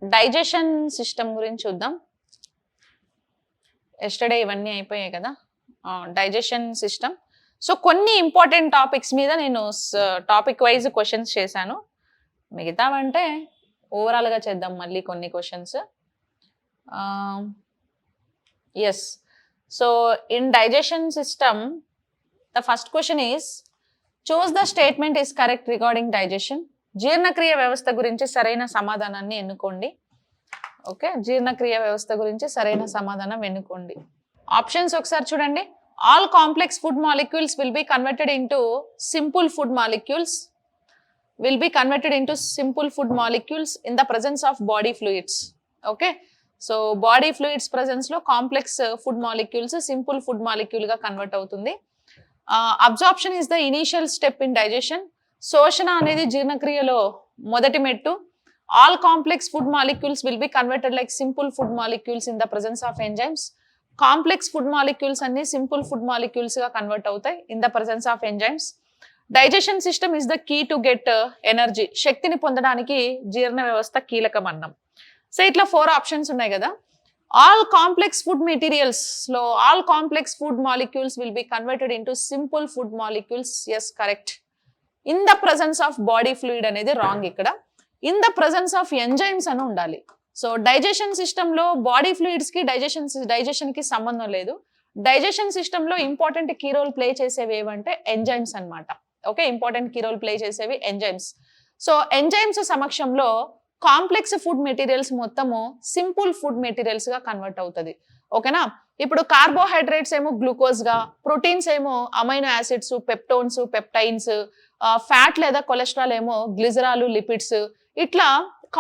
Digestion system గురించి చూద్దాం. Yesterday ఇవన్నీ అయిపోయాయి కదా. Digestion system. సో కొన్ని ఇంపార్టెంట్ టాపిక్స్ మీద నేను టాపిక్ వైజ్ క్వశ్చన్స్ చేశాను. మిగతావంటే ఓవరాల్గా చేద్దాం మళ్ళీ కొన్ని questions. Yes. So in digestion system the first question is choose the statement is correct regarding digestion. జీర్ణక్రియ వ్యవస్థ గురించి సరైన సమాధానాన్ని ఎన్నుకోండి. ఓకే, జీర్ణక్రియ వ్యవస్థ గురించి సరైన సమాధానం ఎన్నుకోండి. ఆప్షన్స్ ఒకసారి చూడండి. All complex food molecules will be converted into simple food molecules in the presence of body fluids. Okay, so body fluids presence లో complex food molecules simple food molecule గా కన్వర్ట్ అవుతుంది. Absorption is the initial step in digestion. శోషణ అనేది జీర్ణక్రియలో మొదటి మెట్టు. All complex food molecules will be converted like simple food molecules in the presence of enzymes. Complex food molecules అన్ని simple food molecules గా convert అవుతాయి in the presence of enzymes. Digestion system is the key to get energy. శక్తిని పొందడానికి జీర్ణ వ్యవస్థ కీలకం అన్నాం. So ఇట్లా 4 ఆప్షన్స్ ఉన్నాయి కదా. ఆల్ కాంప్లెక్స్ ఫుడ్ మెటీరియల్స్ లో all complex food molecules will be converted into simple food molecules. Yes, correct. In the presence of body fluid అనేది రాంగ్. ఇక్కడ in the presence of enzymes అని ఉండాలి. So digestion system లో body fluids కి digestion కి సంబంధం లేదు. Digestion system లో ఇంపార్టెంట్ కీ రోల్ ప్లే చేసేవి ఏవంటే ఎంజైమ్స్ అన్నమాట. Okay, important key role play చేసేవి ఎంజైమ్స్. సో ఎంజైమ్స్ సమక్షంలో కాంప్లెక్స్ ఫుడ్ మెటీరియల్స్ మొత్తము సింపుల్ ఫుడ్ మెటీరియల్స్ గా కన్వర్ట్ అవుతుంది. ఓకేనా. ఇప్పుడు కార్బోహైడ్రేట్స్ ఏమో గ్లూకోజ్ గా, ప్రోటీన్స్ ఏమో అమైనో యాసిడ్స్, పెప్టోన్స్, పెప్టైన్స్, ఫ్యాట్ లేదా కొలెస్ట్రాల్ ఏమో గ్లిజరాలు, లిపిడ్స్. ఇట్లా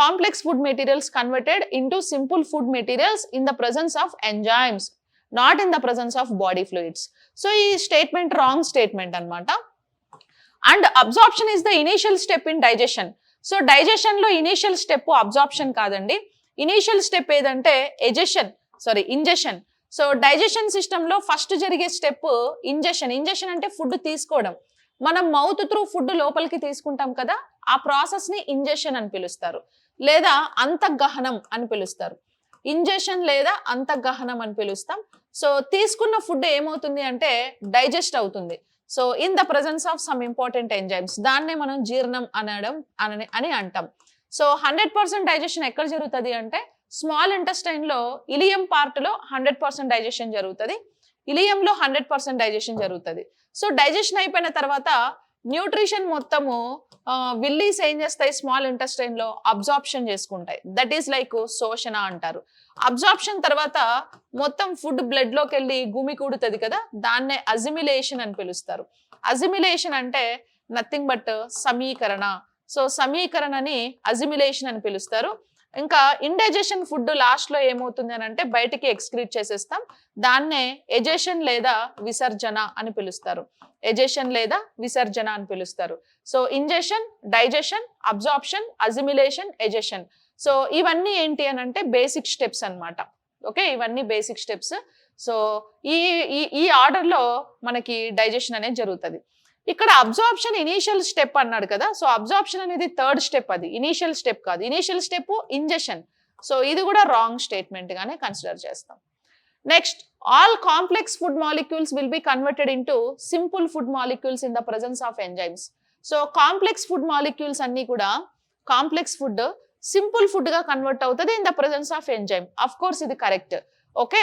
complex food materials converted into simple food materials in the presence of enzymes, not in the presence of body fluids. So ఈ స్టేట్మెంట్ రాంగ్ స్టేట్మెంట్ అన్నమాట. And absorption is the initial step in digestion. So digestion లో initial step absorption కాదండి. Initial step ఏదంటే ingestion. So digestion system లో first జరిగే step ingestion. Ingestion అంటే food తీసుకోవడం. మనం మౌత్ త్రూ ఫుడ్ లోపలికి తీసుకుంటాం కదా, ఆ ప్రాసెస్ ని ఇంజెషన్ అని పిలుస్తారు, లేదా అంతఃగహనం అని పిలుస్తారు. ఇంజెషన్ లేదా అంతఃగహనం అని పిలుస్తాం. సో తీసుకున్న ఫుడ్ ఏమవుతుంది అంటే డైజెస్ట్ అవుతుంది. So in the presence of some important enzymes, దాన్నే మనం జీర్ణం అని అంటాం. సో 100% డైజెషన్ ఎక్కడ జరుగుతుంది అంటే స్మాల్ ఇంటెస్టైన్ లో ఇలియం పార్ట్ లో 100% డైజెషన్ జరుగుతుంది. ఇలియంలో 100% డైజెషన్ జరుగుతుంది. సో డైజెషన్ అయిపోయిన తర్వాత న్యూట్రిషన్ మొత్తము విల్లీస్ ఏం చేస్తాయి, స్మాల్ ఇంటెస్టైన్ లో అబ్జార్ప్షన్ చేసుకుంటాయి. దట్ ఈస్ లైక్ శోషణ అంటారు. అబ్జార్ప్షన్ తర్వాత మొత్తం ఫుడ్ బ్లడ్ లోకి వెళ్ళి గుమి కూడుతుంది కదా, దాన్నే అజిమిలేషన్ అని పిలుస్తారు. అజిమిలేషన్ అంటే నథింగ్ బట్ సమీకరణ. సో సమీకరణని అజిమిలేషన్ అని పిలుస్తారు. ఇంకా ఇండైజెషన్ ఫుడ్ లాస్ట్ లో ఏమవుతుంది అని అంటే బయటికి ఎక్స్క్రీట్ చేసేస్తాం. దాన్నే ఎజెషన్ లేదా విసర్జన అని పిలుస్తారు. ఎజెషన్ లేదా విసర్జన అని పిలుస్తారు. So ingestion, digestion, absorption, assimilation, egestion. So ఇవన్నీ ఏంటి అని అంటే బేసిక్ స్టెప్స్ అన్నమాట. ఓకే, ఇవన్నీ బేసిక్ స్టెప్స్. సో ఈ ఆర్డర్ లో మనకి డైజెషన్ అనేది జరుగుతుంది. ఇక్కడ అబ్జార్ప్షన్ ఇనీషియల్ స్టెప్ అన్నాడు కదా. సో అబ్జార్ప్షన్ అనేది థర్డ్ స్టెప్, అది ఇనీషియల్ స్టెప్ కాదు. Initial step ingestion. సో ఇది కూడా రాంగ్ స్టేట్మెంట్ గానే కన్సిడర్ చేస్తాం. Next, all complex food molecules will be converted into simple food molecules in the presence of enzymes. So complex food molecules అన్ని కూడా complex food simple food గా convert అవుతుంది in the presence of enzyme. Of course ఇది correct. Okay,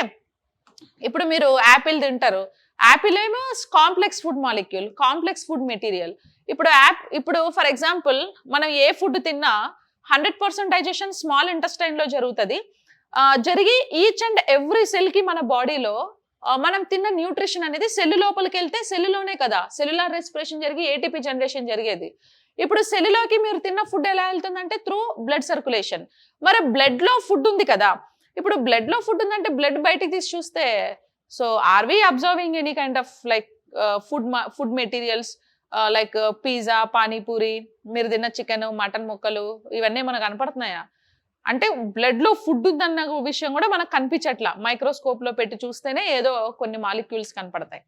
ఇప్పుడు మీరు Apple తింటారు. Apple ఏమో complex food molecule, complex food material. ఇప్పుడు ఫర్ ఎగ్జాంపుల్ మనం ఏ ఫుడ్ తిన్నా 100% డైజెషన్ స్మాల్ ఇంటెస్టైన్ లో జరుగుతుంది. జరిగి ఈచ్ అండ్ ఎవ్రీ సెల్ కి మన బాడీలో మనం తిన్న న్యూట్రిషన్ అనేది సెల్ లోపలికి వెళ్తే సెల్లులోనే కదా సెల్యులార్ రెస్పిరేషన్ జరిగి ఏటీపీ జనరేషన్ జరిగేది. ఇప్పుడు సెల్లులోకి మీరు తిన్న ఫుడ్ ఎలా వెళ్తుందంటే త్రూ బ్లడ్ సర్క్యులేషన్. మరి బ్లడ్ లో ఫుడ్ ఉంది కదా, ఇప్పుడు బ్లడ్ లో ఫుడ్ ఉందంటే బ్లడ్ బయటికి తీసి చూస్తే so are we observing any kind of like food materials like pizza, panipuri, మీరు తిన్న చికెన్, మటన్ ముక్కలు ఇవన్నీ మనకు కనపడుతున్నాయా? అంటే బ్లడ్ లో ఫుడ్ ఉందన్న విషయం కూడా మనకు కనిపించట్లా. మైక్రోస్కోప్ లో పెట్టి చూస్తేనే ఏదో కొన్ని మాలిక్యూల్స్ కనపడతాయి.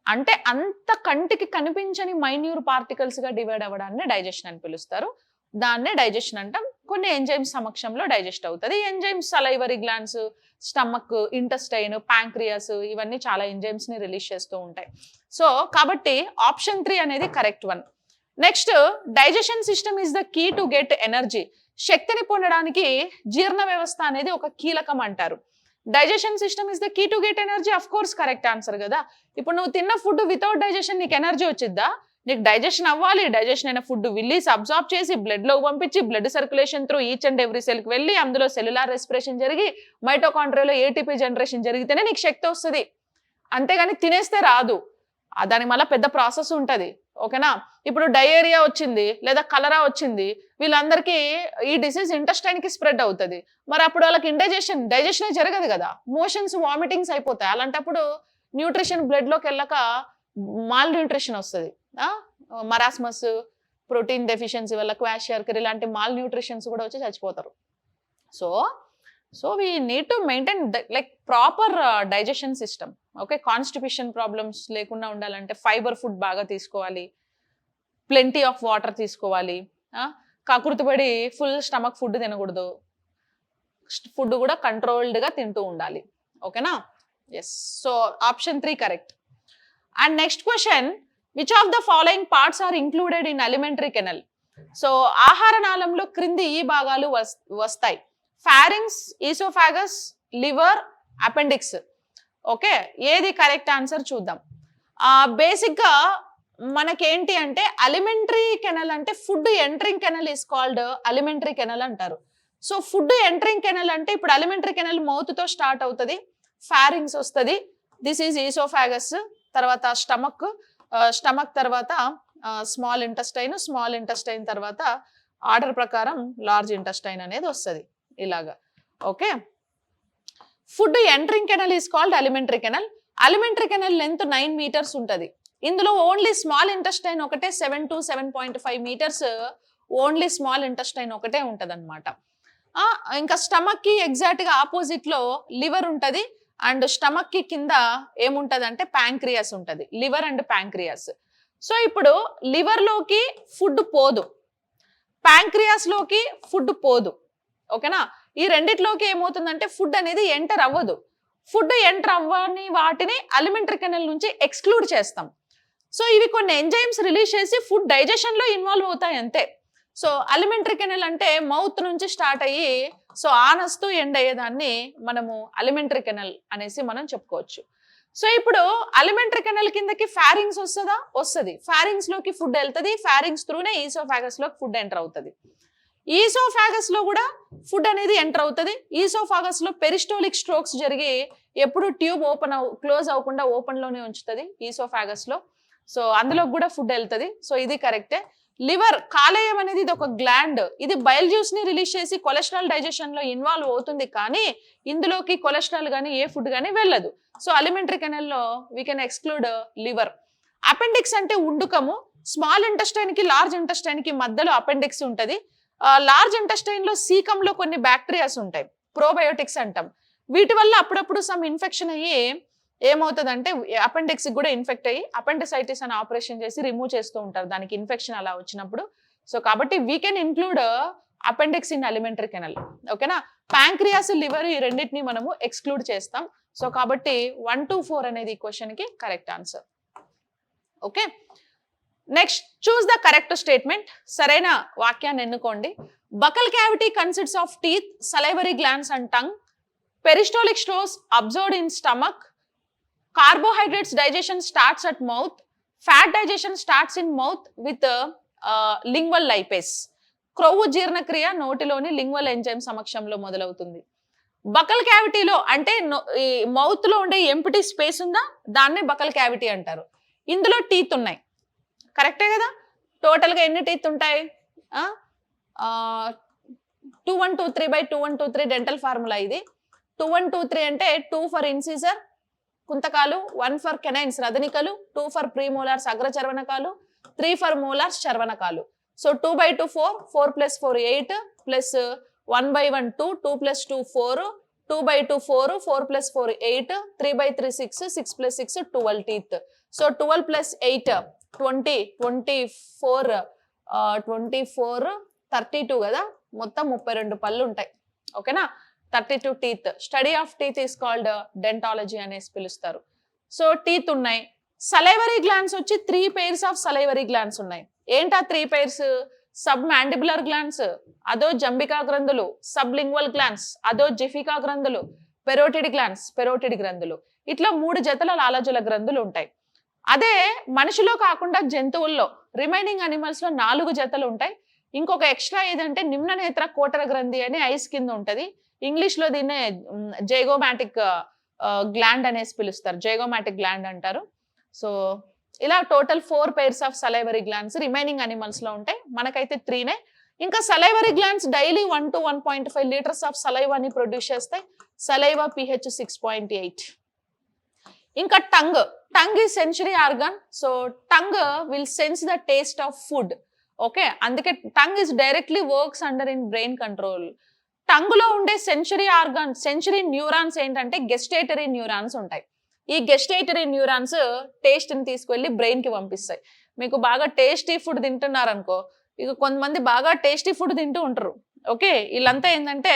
అంటే అంత కంటికి కనిపించని మైన్యూర్ పార్టికల్స్ గా డివైడ్ అవ్వడాన్ని డైజెషన్ అని పిలుస్తారు. దాన్నే డైజెషన్ అంటాం. కొన్ని ఎంజైమ్స్ సమక్షంలో డైజెస్ట్ అవుతుంది. Enzymes salivary glands, stomach, intestine, pancreas ఇవన్నీ చాలా ఎంజైమ్స్ ని రిలీజ్ చేస్తూ ఉంటాయి. సో కాబట్టి ఆప్షన్ 3 అనేది correct one. Next, digestion system is the key to get energy. శక్తిని పొందడానికి జీర్ణ వ్యవస్థ అనేది ఒక కీలకం అంటారు. Digestion system is the key to get energy, of course correct answer కదా. ఇప్పుడు నువ్వు తిన్న ఫుడ్ వితౌట్ డైజెషన్ నీకు ఎనర్జీ వచ్చిద్దా? నీకు డైజెషన్ అవ్వాలి. డైజెషన్ అయిన ఫుడ్ విల్లీస్ అబ్జార్బ్ చేసి బ్లడ్ లో పంపించి blood circulation through each and every cell కి వెళ్ళి అందులో సెల్యులార్ రెస్పిరేషన్ జరిగి మైటోకాండ్రియాలో ఏటీపీ జనరేషన్ జరిగితేనే నీకు శక్తి వస్తుంది. అంతేగాని తినేస్తే రాదు. దానికి మళ్ళీ పెద్ద ప్రాసెస్ ఉంటుంది. ఓకేనా? ఇప్పుడు డయేరియా వచ్చింది లేదా కలరా వచ్చింది, వీళ్ళందరికీ ఈ డిసీజ్ ఇంటెస్టైన్ కి స్ప్రెడ్ అవుతుంది. మరి అప్పుడు వాళ్ళకి డైజెషనే జరగదు కదా, మోషన్స్ వామిటింగ్స్ అయిపోతాయి. అలాంటప్పుడు న్యూట్రిషన్ బ్లడ్ లోకి వెళ్ళక మాల్ న్యూట్రిషన్ వస్తుంది. మరాస్మస్, ప్రోటీన్ డెఫిషియన్సీ వల్ల క్వాషియార్కర్ ఇలాంటి మాల్ న్యూట్రిషన్స్ కూడా వచ్చి చచ్చిపోతారు. So we need to maintain like proper digestion system. Okay, constipation problems లేకుండా ఉండాలంటే ఫైబర్ ఫుడ్ బాగా తీసుకోవాలి, ప్లెంటీ ఆఫ్ వాటర్ తీసుకోవాలి, కకృతిపడి ఫుల్ స్టమక్ ఫుడ్ తినకూడదు, ఫుడ్ కూడా కంట్రోల్డ్గా తింటూ ఉండాలి. ఓకేనా? Yes. So option 3 correct. And next question, which of the following parts are included in alimentary canal? So ఆహార నాళంలో క్రింది ఈ భాగాలు వస్తాయి: pharynx, oesophagus, liver, appendix. Okay, ఏది కరెక్ట్ ఆన్సర్ చూద్దాం. బేసిక్ గా మనకేంటి అంటే అలిమెంటరీ కెనల్ అంటే food entering canal is called alimentary canal అంటారు. సో ఫుడ్ ఎంటరింగ్ కెనల్ అంటే ఇప్పుడు అలిమెంటరీ కెనల్ మౌత్ తో స్టార్ట్ అవుతుంది, ఫారింగ్స్ వస్తుంది, దిస్ ఈజ్ ఈసోఫాగస్, తర్వాత స్టమక్ తర్వాత స్మాల్ ఇంటెస్టైన్ తర్వాత ఆర్డర్ ప్రకారం లార్జ్ ఇంటెస్టైన్ అనేది వస్తుంది ఇలాగా. Okay, food entering canal is called alimentary canal. Alimentary canal length 9 meters ఉంటుంది. ఇందులో ఓన్లీ స్మాల్ ఇంటెస్టైన్ ఒకటే 7 to 7.5 meters only small intestine ఒకటే ఉంటది అనమాట. ఇంకా స్టమక్ కి ఎగ్జాక్ట్ గా ఆపోజిట్ లో లివర్ ఉంటది, అండ్ స్టమక్ కి కింద ఏముంటది అంటే ప్యాంక్రియాస్ ఉంటది, లివర్ అండ్ ప్యాంక్రియాస్. సో ఇప్పుడు లివర్ లోకి ఫుడ్ పోదు, ప్యాంక్రియాస్ లోకి ఫుడ్ పోదు. ఓకేనా? ఈ రెండిట్లోకి ఏమవుతుందంటే ఫుడ్ అనేది ఎంటర్ అవ్వదు. ఫుడ్ ఎంటర్ అవ్వని వాటిని అలిమెంటరీ కెనల్ నుంచి ఎక్స్క్లూడ్ చేస్తాం. సో ఇవి కొన్ని ఎంజైమ్స్ రిలీజ్ చేసి ఫుడ్ డైజెషన్ లో ఇన్వాల్వ్ అవుతాయి అంతే. సో అలిమెంటరీ కెనల్ అంటే మౌత్ నుంచి స్టార్ట్ అయ్యి సో ఆనస్తూ ఎండ్ అయ్యేదాన్ని మనము అలిమెంటరీ కెనల్ అనేసి మనం చెప్పుకోవచ్చు. సో ఇప్పుడు అలిమెంటరీ కెనల్ కిందకి ఫారింగ్స్ వస్తుంది, ఫారింగ్స్ లోకి ఫుడ్ వెళ్తుంది, ఫారింగ్స్ త్రూనే ఈసోఫాగస్ లోకి ఫుడ్ ఎంటర్ అవుతుంది. ఈసోఫాగస్ లో కూడా ఫుడ్ అనేది ఎంటర్ అవుతుంది. ఈసోఫాగస్ లో పెరిస్టోలిక్ స్ట్రోక్స్ జరిగి ఎప్పుడు ట్యూబ్ క్లోజ్ అవ్వకుండా ఓపెన్ లోనే ఉంచుతుంది ఈసోఫాగస్ లో. సో అందులో కూడా ఫుడ్ వెళ్తుంది. సో ఇది కరెక్టే. లివర్, కాలేయం అనేది ఇది ఒక గ్లాండ్, ఇది బైల్ జ్యూస్ ని రిలీజ్ చేసి కొలెస్ట్రాల్ డైజెషన్ లో ఇన్వాల్వ్ అవుతుంది, కానీ ఇందులోకి కొలెస్ట్రాల్ కానీ ఏ ఫుడ్ కానీ వెళ్ళదు. సో అలిమెంటరీ కెనల్ లో we can exclude liver. Appendix అంటే ఉండుకము. స్మాల్ ఇంటెస్టైన్ కి లార్జ్ ఇంటెస్టైన్ కి మధ్యలో అపెండిక్స్ ఉంటది. లార్జ్ ఇంటెస్టైన్ లో సీకంలో కొన్ని బ్యాక్టీరియాస్ ఉంటాయి, ప్రోబయోటిక్స్ అంటాం. వీటి వల్ల అప్పుడప్పుడు సమ్ ఇన్ఫెక్షన్ అయ్యి ఏమవుతుందంటే అపెండిక్స్ కూడా ఇన్ఫెక్ట్ అయ్యి అపెండిసైటిస్ అని ఆపరేషన్ చేసి రిమూవ్ చేస్తూ ఉంటారు దానికి ఇన్ఫెక్షన్ అలా వచ్చినప్పుడు. సో కాబట్టి we can include appendix in alimentary canal. ఓకేనా? ప్యాంక్రియాస్, లివర్ ఈ రెండింటిని మనము ఎక్స్క్లూడ్ చేస్తాం. సో కాబట్టి 1 to 4 అనేది ఈ క్వశ్చన్ కి correct answer. Okay, next choose the correct statement. సరైన వాక్యాన్ని ఎన్నుకోండి. Buccal cavity consists of teeth, salivary glands and tongue. Peristaltic strokes observed in stomach. Carbohydrates digestion starts at mouth. Fat digestion starts in mouth with lingual lipase. క్రొవ్వు జీర్ణక్రియ నోటిలోని lingual enzyme సమక్షంలో మొదలవుతుంది. Buckle క్యావిటీలో అంటే ఈ mouth లో ఉండే empty space ఉందా, దాన్నే బకల్ క్యావిటీ అంటారు. ఇందులో టీత్ ఉన్నాయి, కరెక్టే కదా? టోటల్ గా ఎన్ని టీత్ ఉంటాయి? 2123/2123 డెంటల్ ఫార్ములా ఇది. 2123 అంటే 2 ఫర్ ఇన్సిజర్ కుంతకాలు, 1 ఫర్ కెనైన్స్ రదనికలు, 2 ఫర్ ప్రీమోలార్స్ అగ్రచర్వనకాలు, 3 ఫర్ మోలార్స్ చర్వనకాలు. So 2/2 4, 4 + 4 8 plus 1/1 2, 2 + 2 4, 2/2 4, 4 + 4 8, 3/3 6, 6 + 6 12 teeth. సో 12 + 8 20, 24, 24 32 కదా, మొత్తం 32 పళ్ళు ఉంటాయి. ఓకేనా, 32 teeth. Study of teeth is called dentology అనేసి పిలుస్తారు. సో టీత్ ఉన్నాయి. సలైవరీ గ్లాండ్స్ వచ్చి 3 pairs ఆఫ్ సలైవరీ గ్లాండ్స్ ఉన్నాయి. ఏంటా 3 pairs? సబ్ మ్యాండిబులర్ గ్లాండ్స్, అదో జంబికా గ్రంథులు, సబ్ లింగ్వల్ గ్లాండ్స్, అదో జిఫికా గ్రంథులు, పెరోటిడ్ గ్లాండ్స్, పెరోటిడ్ గ్రంథులు. ఇట్లా 3 జతల లాలాజల గ్రంథులు ఉంటాయి. అదే మనిషిలో కాకుండా జంతువుల్లో రిమైనింగ్ అనిమల్స్ లో 4 జతలు ఉంటాయి. ఇంకొక ఎక్స్ట్రా ఏదంటే నిమ్న నేత్ర కోటర గ్రంథి అని ఐస్ కింద ఉంటది. ఇంగ్లీష్ లో దీన్నే జైగోమాటిక్ గ్లాండ్ అనేసి పిలుస్తారు, జైగోమాటిక్ గ్లాండ్ అంటారు. సో ఇలా total 4 pairs of salivary glands remaining animals లో ఉంటాయి. మనకైతే 3నే. ఇంకా salivary glands daily 1 to 1.5 liters of సలైవాని ప్రొడ్యూస్ చేస్తాయి. Saliva pH 6.8. ఇంకా tongue is sensory organ. So tongue will sense the taste of food. Okay, అందుకే tongue is directly works under in brain control. Tongue లో ఉండే sensory organ, sensory neurons ఏంటంటే gustatory neurons ఉంటాయి. ఈ gustatory neurons taste ని తీసుకెళ్లి brain కి పంపిస్తాయి. మీకు బాగా టేస్టీ ఫుడ్ తింటున్నారనుకో, ఇక కొంతమంది బాగా టేస్టీ ఫుడ్ తింటూ ఉంటారు. ఓకే, వీళ్ళంతా ఏంటంటే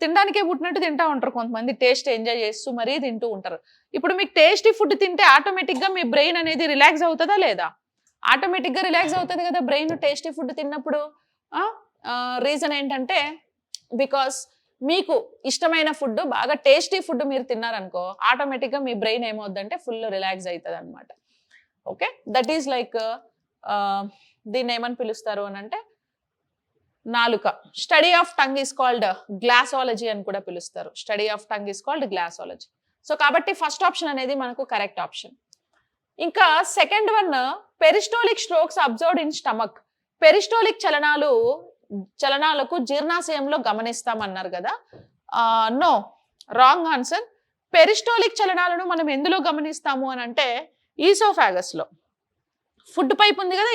తినడానికే పుట్టినట్టు తింటా ఉంటారు. కొంతమంది టేస్ట్ ఎంజాయ్ చేస్తూ మరీ తింటూ ఉంటారు. ఇప్పుడు మీకు టేస్టీ ఫుడ్ తింటే ఆటోమేటిక్ గా మీ బ్రెయిన్ అనేది రిలాక్స్ అవుతుందా లేదా? ఆటోమేటిక్ గా రిలాక్స్ అవుతుంది కదా బ్రెయిన్ టేస్టీ ఫుడ్ తిన్నప్పుడు. రీజన్ ఏంటంటే బికాస్ మీకు ఇష్టమైన ఫుడ్, బాగా టేస్టీ ఫుడ్ మీరు తిన్నారనుకో, ఆటోమేటిక్ గా మీ బ్రెయిన్ ఏమవుద్దంటే ఫుల్ రిలాక్స్ అవుతుంది అనమాట. ఓకే, దట్ ఈస్ లైక్ దీన్ని ఏమని పిలుస్తారు అని అంటే నాలుక. Study of tongue is called glossology అని కూడా పిలుస్తారు. Study of tongue is called glossology. So కాబట్టి ఫస్ట్ ఆప్షన్ అనేది మనకు కరెక్ట్ ఆప్షన్. ఇంకా second one, peristaltic strokes observed in stomach. Peristaltic చలనాలకు జీర్ణాశయంలో గమనిస్తామన్నారు కదా. No, wrong answer. పెరిస్టోలిక్ చలనాలను మనం ఎందులో గమనిస్తాము అని అంటే ఈసోఫాగస్ లో. ఫుడ్ పైప్ ఉంది కదా,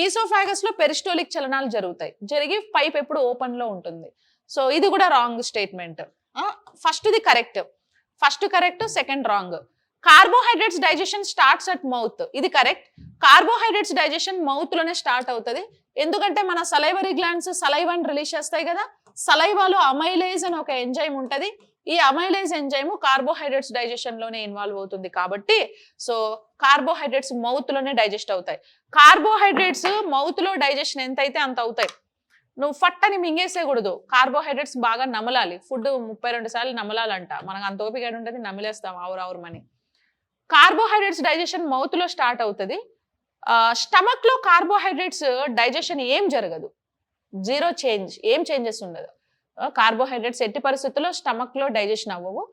ఈసోఫాగస్ లో పెరిస్టోలిక్ చలనాలు జరుగుతాయి. జరిగి పైప్ ఎప్పుడు ఓపెన్ లో ఉంటుంది. సో ఇది కూడా wrong statement. First correct, second wrong. Carbohydrates digestion starts at mouth. ఇది కరెక్ట్. కార్బోహైడ్రేట్స్ డైజెషన్ మౌత్ లోనే స్టార్ట్ అవుతుంది. ఎందుకంటే మన సలైవరీ గ్లాండ్స్ సలైవాని రిలీజ్ చేస్తాయి కదా. సలైవాలో అమైలేజ్ అని ఒక ఎంజైమ్ ఉంటది. ఈ అమైలేజ్ ఎంజైమ్ కార్బోహైడ్రేట్స్ డైజెషన్ లోనే ఇన్వాల్వ్ అవుతుంది కాబట్టి సో కార్బోహైడ్రేట్స్ మౌత్ లోనే డైజెస్ట్ అవుతాయి. కార్బోహైడ్రేట్స్ మౌత్ లో డైజెషన్ ఎంత అయితే అంత అవుతాయి. నువ్వు ఫట్ అని మింగేసేయకూడదు. కార్బోహైడ్రేట్స్ బాగా నమలాలి. ఫుడ్ 32 సార్లు నమలాలంట. మనకు అంత ఓపిక ఉంటుంది, నమిలేస్తాం ఆవురావురమని. కార్బోహైడ్రేట్స్ డైజెషన్ మౌత్ లో స్టార్ట్ అవుతుంది. స్టమక్ లో కార్బోహైడ్రేట్స్ డైజెషన్ ఏం జరగదు, జీరో చేంజ్, ఏం చేంజెస్ ఉండదు. కార్బోహైడ్రేట్స్ ఎట్టి పరిస్థితుల్లో స్టమక్ లో డైజెషన్ అవ్వవు.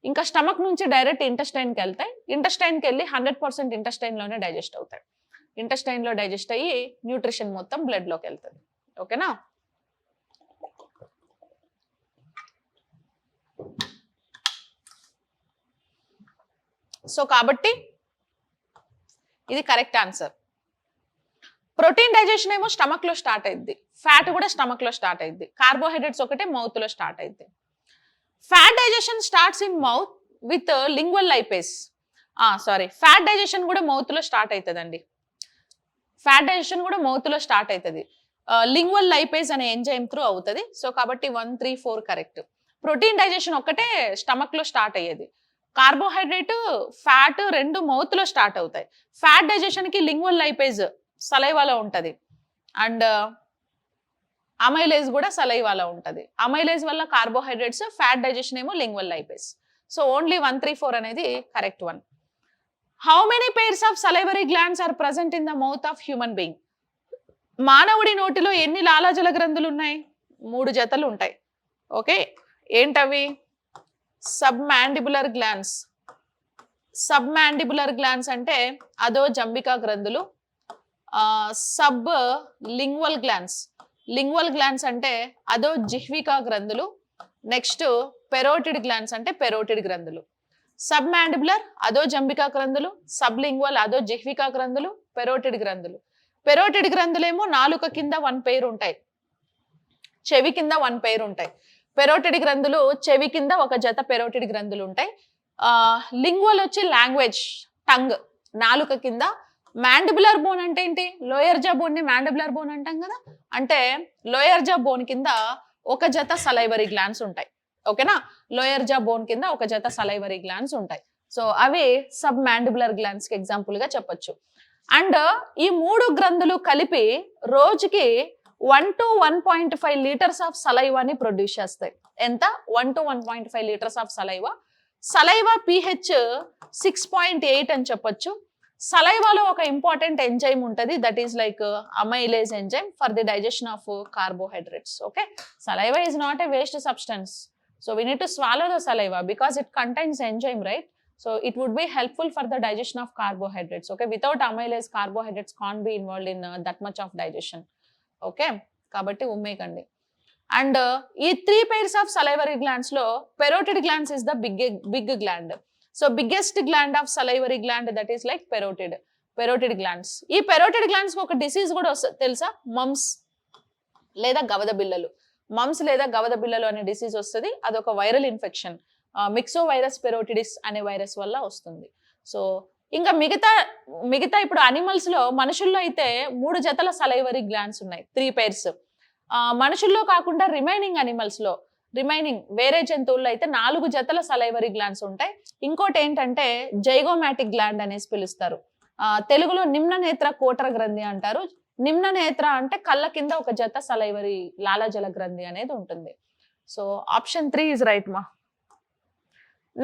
ఇంకా స్టమక్ నుంచి డైరెక్ట్ ఇంటెస్టైన్కి వెళ్తాయి. ఇంటెస్టైన్కి వెళ్ళి 100% ఇంటెస్టైన్ లోనే డైజెస్ట్ అవుతాయి. ఇంటెస్టైన్ లో డైజెస్ట్ అయ్యి న్యూట్రిషన్ మొత్తం బ్లడ్ లోకి వెళ్తుంది. ఓకేనా. సో కాబట్టి ఇది కరెక్ట్ ఆన్సర్. ప్రోటీన్ డైజెషన్ ఏమో స్టమక్ లో స్టార్ట్ అయింది, ఫ్యాట్ కూడా స్టమక్ లో స్టార్ట్ అయింది. కార్బోహైడ్రేట్స్ ఒకటే మౌత్ లో స్టార్ట్ అయింది. Fat digestion starts in mouth with lingual lipase. Fat digestion కూడా మౌత్ లో స్టార్ట్ అవుతుందండి. ఫ్యాట్ డైజెషన్ కూడా మౌత్ లో స్టార్ట్ అవుతుంది. లింగ్వల్ లైపేస్ అనే ఎంజైమ్ త్రూ అవుతుంది. సో కాబట్టి 1, 3, 4 కరెక్ట్. ప్రోటీన్ డైజెషన్ ఒక్కటే స్టమక్ లో స్టార్ట్ అయ్యేది. కార్బోహైడ్రేట్, ఫ్యాట్ రెండు మౌత్ లో స్టార్ట్ అవుతాయి. ఫ్యాట్ డైజెషన్ కి లింగ్వల్ లైపేజ్ సలైవాలో ఉంటది అండ్ అమైలేజ్ కూడా సలైవాలో ఉంటది. అమైలేజ్ వల్ల కార్బోహైడ్రేట్స్, ఫ్యాట్ డైజెషన్ ఏమో లింగ్వల్ లైపేజ్. సో ఓన్లీ 1, 3, 4 అనేది correct one. How many pairs of salivary glands are present in the mouth of human being. మానవుడి నోటిలో ఎన్ని లాలాజల గ్రంథులు ఉన్నాయి? 3 జతలు ఉంటాయి. ఓకే, ఏంటవి? Sub mandibular glands. Sub mandibular glands అంటే అదో జంబికా గ్రంథులు. Sub lingual glands. Lingual glands అంటే అదో జిహ్వికా గ్రంథులు. నెక్స్ట్ పెరోటిడ్ గ్లాండ్స్ అంటే పెరోటిడ్ గ్రంథులు. సబ్ మ్యాండిబులర్ అదో జంబికా గ్రంథులు, సబ్ లింగ్వల్ అదో జిహ్వికా గ్రంథులు, పెరోటిడ్ గ్రంథులు. పెరోటిడ్ గ్రంథులేమో నాలుక కింద 1 pair ఉంటాయి, చెవి కింద 1 pair ఉంటాయి. పెరోటిడ్ గ్రంథులు చెవి కింద ఒక జత పెరోటిడ్ గ్రంథులు ఉంటాయి. లింగ్వల్ వచ్చి లాంగ్వేజ్, టంగ్, నాలుక కింద మ్యాండిబులర్ బోన్ అంటే ఏంటి? లోయర్ జా బోన్ ని మ్యాండిబులర్ బోన్ అంటాం కదా. అంటే లోయర్ జా బోన్ కింద ఒక జత సలైవరీ గ్లాండ్స్ ఉంటాయి. ఓకేనా? లోయర్ జా బోన్ కింద ఒక జత సలైవరీ గ్లాండ్స్ ఉంటాయి. సో అవి సబ్ మ్యాండిబులర్ గ్లాండ్స్ కి ఎగ్జాంపుల్ గా చెప్పొచ్చు. అండ్ ఈ 3 గ్రంథులు కలిపి రోజుకి 1 to 1.5 లీటర్స్ ఆఫ్ సలైవాని ప్రొడ్యూస్ చేస్తాయి. ఎంత? 1 to 1.5 litres of saliva. Saliva pH 6.8 అని చెప్పొచ్చు. సలైవాలో ఒక ఇంపార్టెంట్ ఎంజైమ్ ఉంటుంది, that is like amylase enzyme for the digestion of carbohydrates. Okay, saliva is not a waste substance. So we need to swallow the saliva because it contains enzyme, right? So it would be helpful for the digestion of carbohydrates. Okay, without amylase, carbohydrates can't be involved in that much of digestion. Okay, kabatti ummekandi. And ee 3 pairs of salivary glands lo parotid glands is the big gland. So biggest gland of salivary gland, that is like parotid glands. Ee parotid glands ku oka disease kuda telusa, mumps leda gavada billalu. Mumps leda gavada billalu ane disease ostadi, adoka viral infection. Myxo virus parotitis అనే virus వల్ల వస్తుంది. So ఇంకా మిగతా ఇప్పుడు animals లో, మనుషుల్లో అయితే 3 జతల సలైవరీ గ్లాండ్స్ ఉన్నాయి, 3 pairs. మనుషుల్లో కాకుండా రిమైనింగ్ అనిమల్స్ లో, వేరే జంతువుల్లో అయితే 4 జతల సలైవరీ గ్లాండ్స్ ఉంటాయి. ఇంకోటి ఏంటంటే జైగోమాటిక్ గ్లాండ్ అనేసి పిలుస్తారు. తెలుగులో నిమ్న నేత్ర కోటర గ్రంథి అంటారు. నిమ్న నేత్ర అంటే కళ్ళ కింద ఒక జత సలైవరీ లాలాజల గ్రంథి అనేది ఉంటుంది. సో ఆప్షన్ 3 ఇస్ రైట్ మా.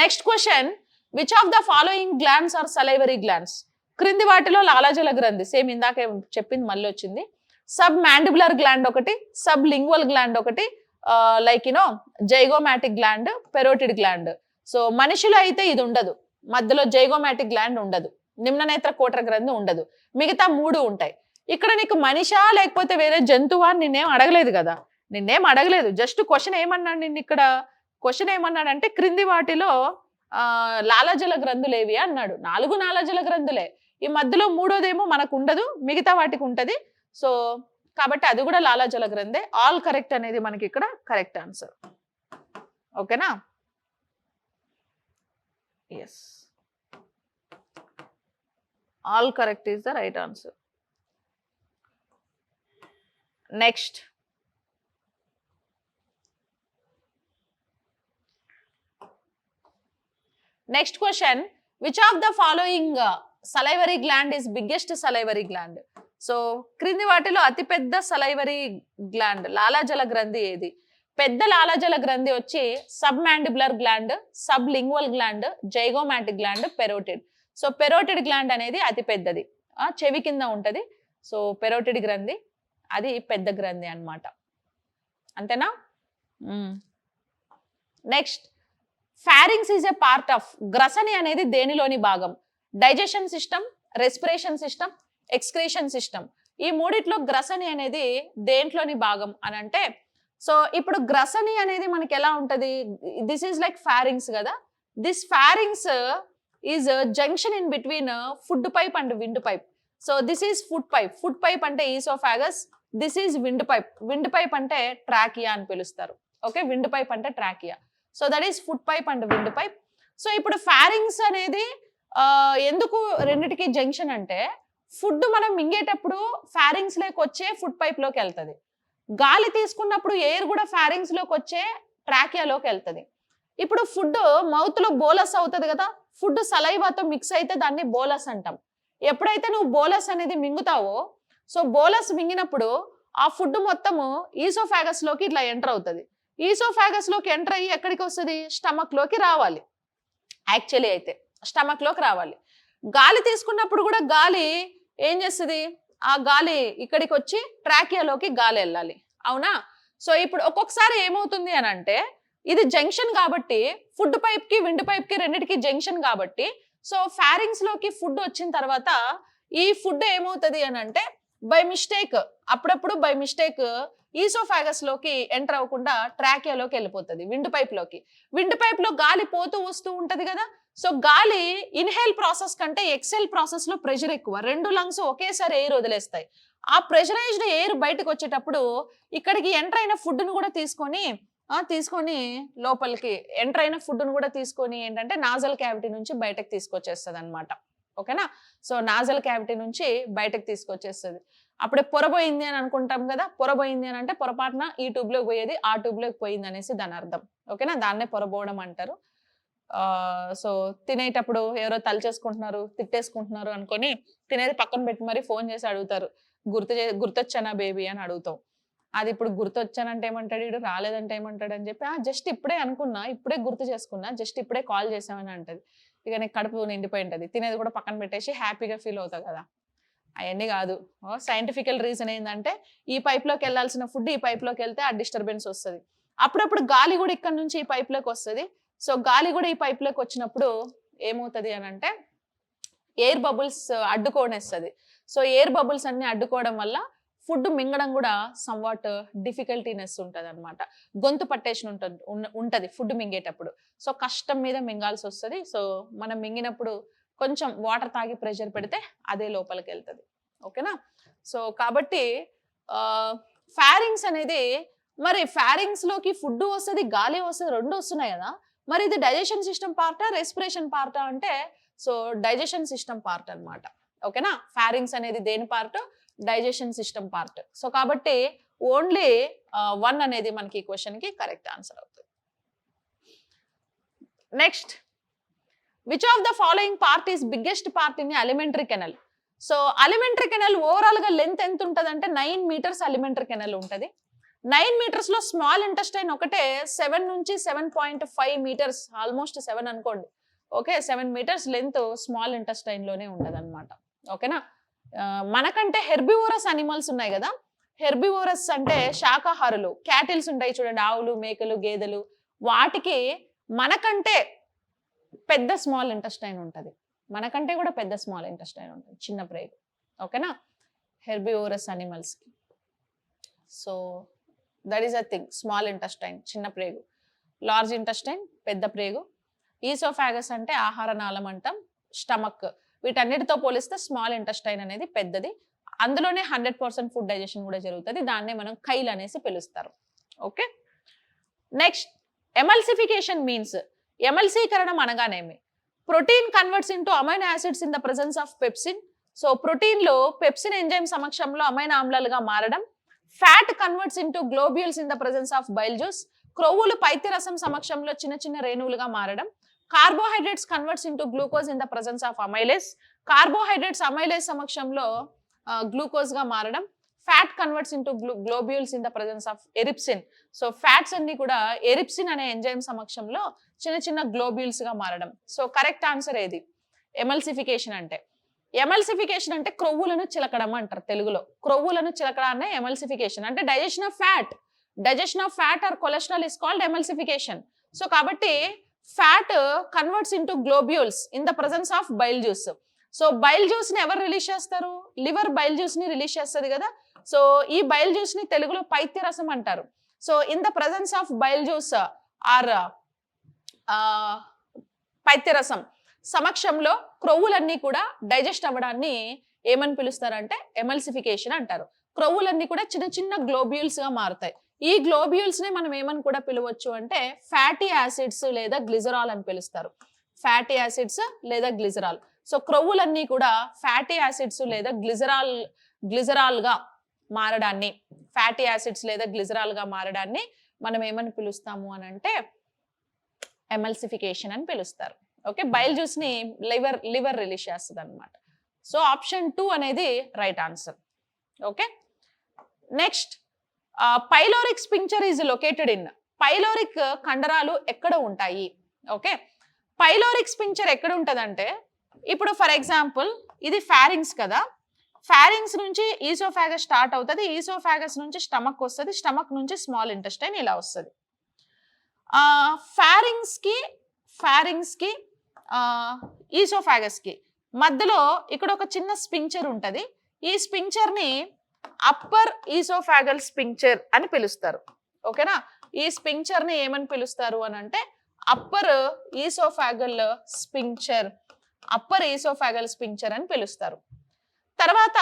Next question, which of the following glands are salivary glands? క్రింది వాటిలో లాలాజల గ్రంథి, సేమ్ ఇందాక చెప్పింది మళ్ళీ వచ్చింది. సబ్ మ్యాండిబులర్ గ్లాండ్ ఒకటి, సబ్ లింగ్వల్ గ్లాండ్ ఒకటి, like zygomatic gland, parotid gland. So మనిషిలో అయితే ఇది ఉండదు, మధ్యలో జైగోమాటిక్ గ్లాండ్ ఉండదు, నిమ్ననేత్ర కోటర గ్రంథి ఉండదు, మిగతా 3 ఉంటాయి. ఇక్కడ నీకు మనిషా లేకపోతే వేరే జంతువా నిన్నేం అడగలేదు కదా, జస్ట్ క్వశ్చన్ ఏమన్నాడు నిన్ను ఇక్కడ? క్వశ్చన్ ఏమన్నాడంటే క్రింది వాటిలో లాలాజల గ్రంథులు ఏవి అన్నాడు. 4 లాలాజల గ్రంథులే, ఈ మధ్యలో 3వదేమో మనకు ఉండదు, మిగతా వాటికి ఉంటది. సో కాబట్టి అది కూడా లాలాజల గ్రంథే. ఆల్ కరెక్ట్ అనేది మనకి ఇక్కడ కరెక్ట్ ఆన్సర్. ఓకేనా? Yes, all correct is the right answer. Next question, which of the following salivary gland is biggest salivary gland? So క్రింది వాటిలో అతి పెద్ద సలైవరీ గ్లాండ్, లాలాజల గ్రంథి ఏది? పెద్ద లాలాజల గ్రంథి వచ్చి sub mandibular gland, sub lingual gland, zygomatic gland, parotid. So parotid gland అనేది అతి పెద్దది, చెవి కింద ఉంటది. సో పెరోటిడ్ గ్రంథి అది పెద్ద గ్రంథి అన్నమాట. అంతేనా? Next, pharynx is a part of. గ్రసని అనేది దేనిలోని భాగం? Digestion system, respiration system, excretion system. ఈ మూడిట్లో గ్రసని అనేది దేంట్లోని భాగం అని అంటే, సో ఇప్పుడు గ్రసని అనేది మనకి ఎలా ఉంటది? దిస్ ఈజ్ లైక్ ఫారింగ్స్ కదా. This pharynx is junction in between food pipe and wind pipe. So this is food pipe. Food pipe అంటే oesophagus, this is wind pipe. Wind pipe అంటే ట్రాకియా అని పిలుస్తారు. ఓకే, విండ్ పైప్ అంటే trachea. So that is food pipe and wind pipe. So ఇప్పుడు pharynx అనేది ఎందుకు రెండిటికి junction అంటే, ఫుడ్ మనం మింగేటప్పుడు ఫారింగ్స్ లోకి వచ్చే ఫుడ్ పైప్ లోకి వెళ్తుంది, గాలి తీసుకున్నప్పుడు ఎయిర్ కూడా ఫారింగ్స్ లోకి వచ్చే ట్రాకియాలోకి వెళ్తుంది. ఇప్పుడు ఫుడ్ మౌత్ లో బోలస్ అవుతుంది కదా, ఫుడ్ సలైవాతో మిక్స్ అయితే దాన్ని బోలస్ అంటాం. ఎప్పుడైతే నువ్వు బోలస్ అనేది మింగుతావో, సో బోలస్ మింగినప్పుడు ఆ ఫుడ్ మొత్తము ఈసోఫాగస్ లోకి ఇట్లా ఎంటర్ అవుతుంది. ఈసోఫాగస్ లోకి ఎంటర్ అయ్యి ఎక్కడికి వస్తుంది? స్టమక్ లోకి రావాలి. యాక్చువల్లీ అయితే స్టమక్ లోకి రావాలి. గాలి తీసుకున్నప్పుడు కూడా గాలి ఏం చేస్తుంది? ఆ గాలి ఇక్కడికి వచ్చి ట్రాకియాలోకి గాలి వెళ్ళాలి, అవునా? సో ఇప్పుడు ఒక్కొక్కసారి ఏమవుతుంది అని అంటే, ఇది జంక్షన్ కాబట్టి, ఫుడ్ పైప్ కి విండ్ పైప్ కి రెండింటికి జంక్షన్ కాబట్టి, సో ఫారింగ్స్ లోకి ఫుడ్ వచ్చిన తర్వాత ఈ ఫుడ్ ఏమవుతుంది అని అంటే, బై మిస్టేక్, అప్పుడప్పుడు బై మిస్టేక్ ఈసోఫాగస్ లోకి ఎంటర్ అవ్వకుండా ట్రాకియాలోకి వెళ్ళిపోతుంది, విండ్ పైప్ లోకి. విండ్ పైప్ లో గాలి పోతూ వస్తూ ఉంటది కదా. సో గాలి ఇన్హేల్ ప్రాసెస్ కంటే ఎక్సెల్ ప్రాసెస్ లో ప్రెషర్ ఎక్కువ. 2 లంగ్స్ ఒకేసారి ఎయిర్ వదిలేస్తాయి. ఆ ప్రెషరైజ్డ్ ఎయిర్ బయటకు వచ్చేటప్పుడు ఇక్కడికి ఎంటర్ అయిన ఫుడ్ ను కూడా తీసుకొని లోపలికి ఎంటర్ అయిన ఫుడ్ ను కూడా తీసుకొని ఏంటంటే నాజల్ క్యావిటీ నుంచి బయటకు తీసుకొచ్చేస్తుంది అనమాట. ఓకేనా. సో నాజల్ క్యావిటీ నుంచి బయటకు తీసుకొచ్చేస్తుంది. అప్పుడే పొరబోయింది అని అనుకుంటాం కదా, పొరబోయింది అని అంటే పొరపాటున ఈ ట్యూబ్ లోకి పోయేది ఆ ట్యూబ్ లోకి పోయింది అనేసి దాని అర్థం. ఓకేనా, దాన్నే పొరబోవడం అంటారు. సో తినేటప్పుడు ఎవరో తలచేసుకుంటున్నారు తిట్టేసుకుంటున్నారు అనుకొని తినేది పక్కన పెట్టి మరి ఫోన్ చేసి అడుగుతారు, గుర్తొచ్చానా బేబీ అని అడుగుతాం. అది ఇప్పుడు గుర్తొచ్చానంటే ఏమంటాడు, వీడు రాలేదంటే ఏమంటాడు అని చెప్పి జస్ట్ ఇప్పుడే అనుకున్నా, ఇప్పుడే గుర్తు చేసుకున్నా, జస్ట్ ఇప్పుడే కాల్ చేసామని అంటది. ఇక నీకు కడుపు నిండిపోయి ఉంటుంది, తినేది కూడా పక్కన పెట్టేసి హ్యాపీగా ఫీల్ అవుతావు కదా. అవన్నీ కాదు. సైంటిఫికల్ రీజన్ ఏంటంటే ఈ పైప్లోకి వెళ్ళాల్సిన ఫుడ్ ఈ పైప్లోకి వెళ్తే ఆ డిస్టర్బెన్స్ వస్తుంది. అప్పుడప్పుడు గాలి కూడా ఇక్కడ నుంచి ఈ పైప్లోకి వస్తుంది. సో గాలి కూడా ఈ పైప్లోకి వచ్చినప్పుడు ఏమవుతుంది అని అంటే ఎయిర్ బబుల్స్ అడ్డుకోనేస్తుంది. సో ఎయిర్ బబుల్స్ అన్ని అడ్డుకోవడం వల్ల ఫుడ్ మింగడం కూడా సమ్వాట్ డిఫికల్టీనెస్ ఉంటుంది అనమాట. గొంతు పట్టేసి ఉంటది ఫుడ్ మింగేటప్పుడు. సో కష్టం మీద మింగాల్సి వస్తుంది. సో మనం మింగినప్పుడు కొంచెం వాటర్ తాగి ప్రెషర్ పెడితే అదే లోపలికి వెళ్తుంది. ఓకేనా. సో కాబట్టి ఫారింగ్స్ అనేది, మరి ఫారింగ్స్ లోకి ఫుడ్ వస్తుంది గాలి వస్తుంది రెండు వస్తున్నాయి కదా, మరి ఇది డైజెషన్ సిస్టమ్ పార్టా రెస్పిరేషన్ పార్టా అంటే సో డైజెషన్ సిస్టమ్ పార్ట్ అనమాట. ఓకేనా. ఫారింగ్స్ అనేది దేని part, digestion system part. So కాబట్టి ఓన్లీ 1 అనేది మనకి ఈ క్వశ్చన్ కి కరెక్ట్ ఆన్సర్ అవుతుంది. Next, which of the following part is biggest part in alimentary canal. So alimentary canal overall గా లెంత్ ఎంత ఉంటుంది అంటే 9 meters అలిమెంటరీ కెనల్ ఉంటుంది. 9 meters లో స్మాల్ ఇంటెస్టైన్ ఒకటే 7 నుంచి 7.5 meters, ఆల్మోస్ట్ 7 అనుకోండి. Okay, 7 meters length small intestine లోనే ఉంటది అనమాట. ఓకేనా. మనకంటే హెర్బివోరస్ అనిమల్స్ ఉన్నాయి కదా, హెర్బివోరస్ అంటే శాకాహారులు, క్యాటిల్స్ ఉంటాయి చూడండి, ఆవులు మేకలు గేదెలు, వాటికి మనకంటే పెద్ద స్మాల్ ఇంటెస్టైన్ ఉంటుంది, మనకంటే కూడా పెద్ద స్మాల్ ఇంటెస్టైన్ ఉంటుంది, చిన్న ప్రేగు. ఓకేనా, హెర్బివోరస్ అనిమల్స్ కి. So that is a thing, small intestine చిన్న ప్రేగు, లార్జ్ ఇంటెస్టైన్ పెద్ద ప్రేగు. ఈసోఫాగస్ అంటే ఆహార నాళం అంటాం, స్టమక్. వీటన్నిటితో పోలిస్తే స్మాల్ ఇంటెస్టైన్ అనేది పెద్దది, అందులోనే 100% ఫుడ్ డైజెషన్ కూడా జరుగుతుంది, దాన్నే మనం కైల్ అనేసి పిలుస్తారు. ఓకే. నెక్స్ట్, ఎమల్సిఫికేషన్ మీన్స్, ఎమల్సీకరణం అనగానేమి, protein converts into amino acids in the presence of pepsin. So protein లో పెప్సిన్ ఎంజైమ్ సమక్షంలో అమైనో ఆమ్లాలుగా మారడం. Fat converts into globules in the presence of bile juice. క్రొవ్వులు పైత్యరసం సమక్షంలో చిన్న చిన్న రేణువులుగా మారడం. Carbohydrates converts into glucose in the presence of amylase. Carbohydrates amylase సమక్షంలో గ్లూకోజ్ గా మారడం. Fat converts into globules in the presence of ఎరిప్సిన్. So fats అన్ని కూడా ఎరిప్సిన్ అనే ఎంజైమ్ సమక్షంలో చిన్న చిన్న గ్లోబ్యూల్స్ గా మారడం. సో కరెక్ట్ ఆన్సర్ ఏది, ఎమల్సిఫికేషన్ అంటే. ఎమల్సిఫికేషన్ అంటే క్రొవ్వులను చిలకడం అంటారు తెలుగులో. క్రొవ్వులను చిలకడాన్ని ఎమల్సిఫికేషన్ అంటే. Digestion of fat or cholesterol is called emulsification. So కాబట్టి fat converts into globules in the presence of bile juice. So bile juice ని ఎవరు రిలీజ్ చేస్తారు, లివర్ బైల్ జ్యూస్ ని రిలీజ్ చేస్తుంది కదా. సో ఈ బైల్ జ్యూస్ ని తెలుగులో పైత్యరసం అంటారు. So in the presence of bile juice or పైత్యరసం సమక్షంలో క్రొవ్వులన్నీ కూడా డైజెస్ట్ అవ్వడాన్ని ఏమని పిలుస్తారంటే ఎమల్సిఫికేషన్ అంటారు. క్రొవ్వులన్నీ కూడా చిన్న చిన్న గ్లోబ్యూల్స్ గా మారుతాయి. ఈ గ్లోబ్యూల్స్ ని మనం ఏమని కూడా పిలవచ్చు అంటే ఫ్యాటీ యాసిడ్స్ లేదా గ్లిజరాల్ అని పిలుస్తారు. ఫ్యాటీ యాసిడ్స్ లేదా గ్లిజరాల్. సో క్రొవ్వులన్నీ కూడా ఫ్యాటీ యాసిడ్స్ లేదా గ్లిజరాల్ గా మారడాన్ని, ఫ్యాటీ యాసిడ్స్ లేదా గ్లిజరాల్ గా మారడాన్ని మనం ఏమని పిలుస్తాము అని అంటే ఎమల్సిఫికేషన్ అని పిలుస్తారు. ఓకే, బైల్ జ్యూస్ ని లివర్ రిలీజ్ చేస్తుంది అనమాట. సో ఆప్షన్ 2 అనేది right answer. Okay. Next, pyloric sphincter is located in. Pyloric కండరాలు ఎక్కడ ఉంటాయి? ఓకే, పైలోరిక్ స్పింక్చర్ ఎక్కడ ఉంటదంటే, ఇప్పుడు ఫర్ ఎగ్జాంపుల్ ఇది ఫారింగ్స్ కదా, ఫారింగ్స్ నుంచి ఈసోఫాగస్ స్టార్ట్ అవుతుంది, ఈసోఫాగస్ నుంచి స్టమక్ వస్తుంది, స్టమక్ నుంచి స్మాల్ ఇంటెస్టైన్ ఇలా వస్తుంది. ఫారింగ్స్ కి ఈసోఫాగస్ కి మధ్యలో ఇక్కడ ఒక చిన్న స్పింక్చర్ ఉంటది. ఈ స్పింక్చర్ ని అప్పర్ ఈసోఫాగల్ స్పింక్చర్ అని పిలుస్తారు. ఓకేనా, ఈ స్పింక్చర్ ని ఏమని పిలుస్తారు అని అంటే అప్పర్ ఈసోఫాగల్ స్పింక్చర్ అని పిలుస్తారు. తర్వాత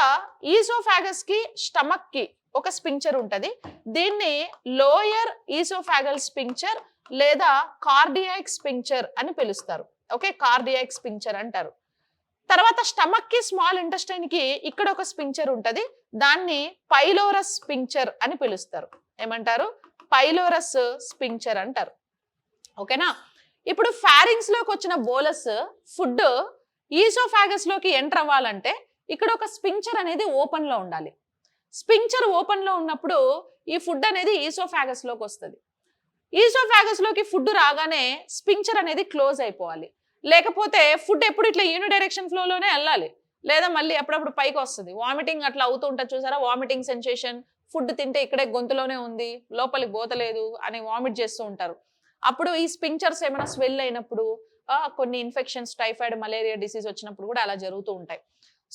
ఈసోఫాగస్ కి స్టమక్ కి ఒక స్పింక్చర్ ఉంటది, దీన్ని లోయర్ ఈసోఫాగల్ స్పింక్చర్ లేదా కార్డియాక్ స్పింక్చర్ అని పిలుస్తారు. ఓకే, కార్డియాక్ స్పింక్చర్ అంటారు. తర్వాత స్టమక్ కి స్మాల్ ఇంటెస్టైన్ కి ఇక్కడ ఒక స్పింక్చర్ ఉంటది, దాన్ని పైలోరస్ స్పింక్చర్ అని పిలుస్తారు. ఏమంటారు? పైలోరస్ స్పింక్చర్ అంటారు. ఓకేనా? ఇప్పుడు ఫారింగ్స్ లోకి వచ్చిన బోలస్ ఫుడ్ ఈసోఫాగస్ లోకి ఎంటర్ అవ్వాలంటే ఇక్కడ ఒక స్పింక్చర్ అనేది ఓపెన్ లో ఉండాలి. స్పింక్చర్ ఓపెన్ లో ఉన్నప్పుడు ఈ ఫుడ్ అనేది ఈసోఫాగస్ లోకి వస్తుంది. ఈసోఫాగస్ లోకి ఫుడ్ రాగానే స్పింక్చర్ అనేది క్లోజ్ అయిపోవాలి. లేకపోతే ఫుడ్ ఎప్పుడు ఇట్లా యూనిడైరెక్షన్ ఫ్లోలోనే వెళ్ళాలి, లేదా మళ్ళీ ఎప్పుడప్పుడు పైకి వస్తుంది. వామిటింగ్ అట్లా అవుతూ ఉంటుంది చూసారా, వామిటింగ్ సెన్సేషన్, ఫుడ్ తింటే ఇక్కడే గొంతులోనే ఉంది, లోపలికి పోతలేదు అని వామిట్ చేస్తూ ఉంటారు. అప్పుడు ఈ స్పింక్చర్స్ ఏమైనా స్వెల్ అయినప్పుడు, కొన్ని ఇన్ఫెక్షన్స్, టైఫాయిడ్, మలేరియా డిసీజ్ వచ్చినప్పుడు కూడా అలా జరుగుతూ ఉంటాయి.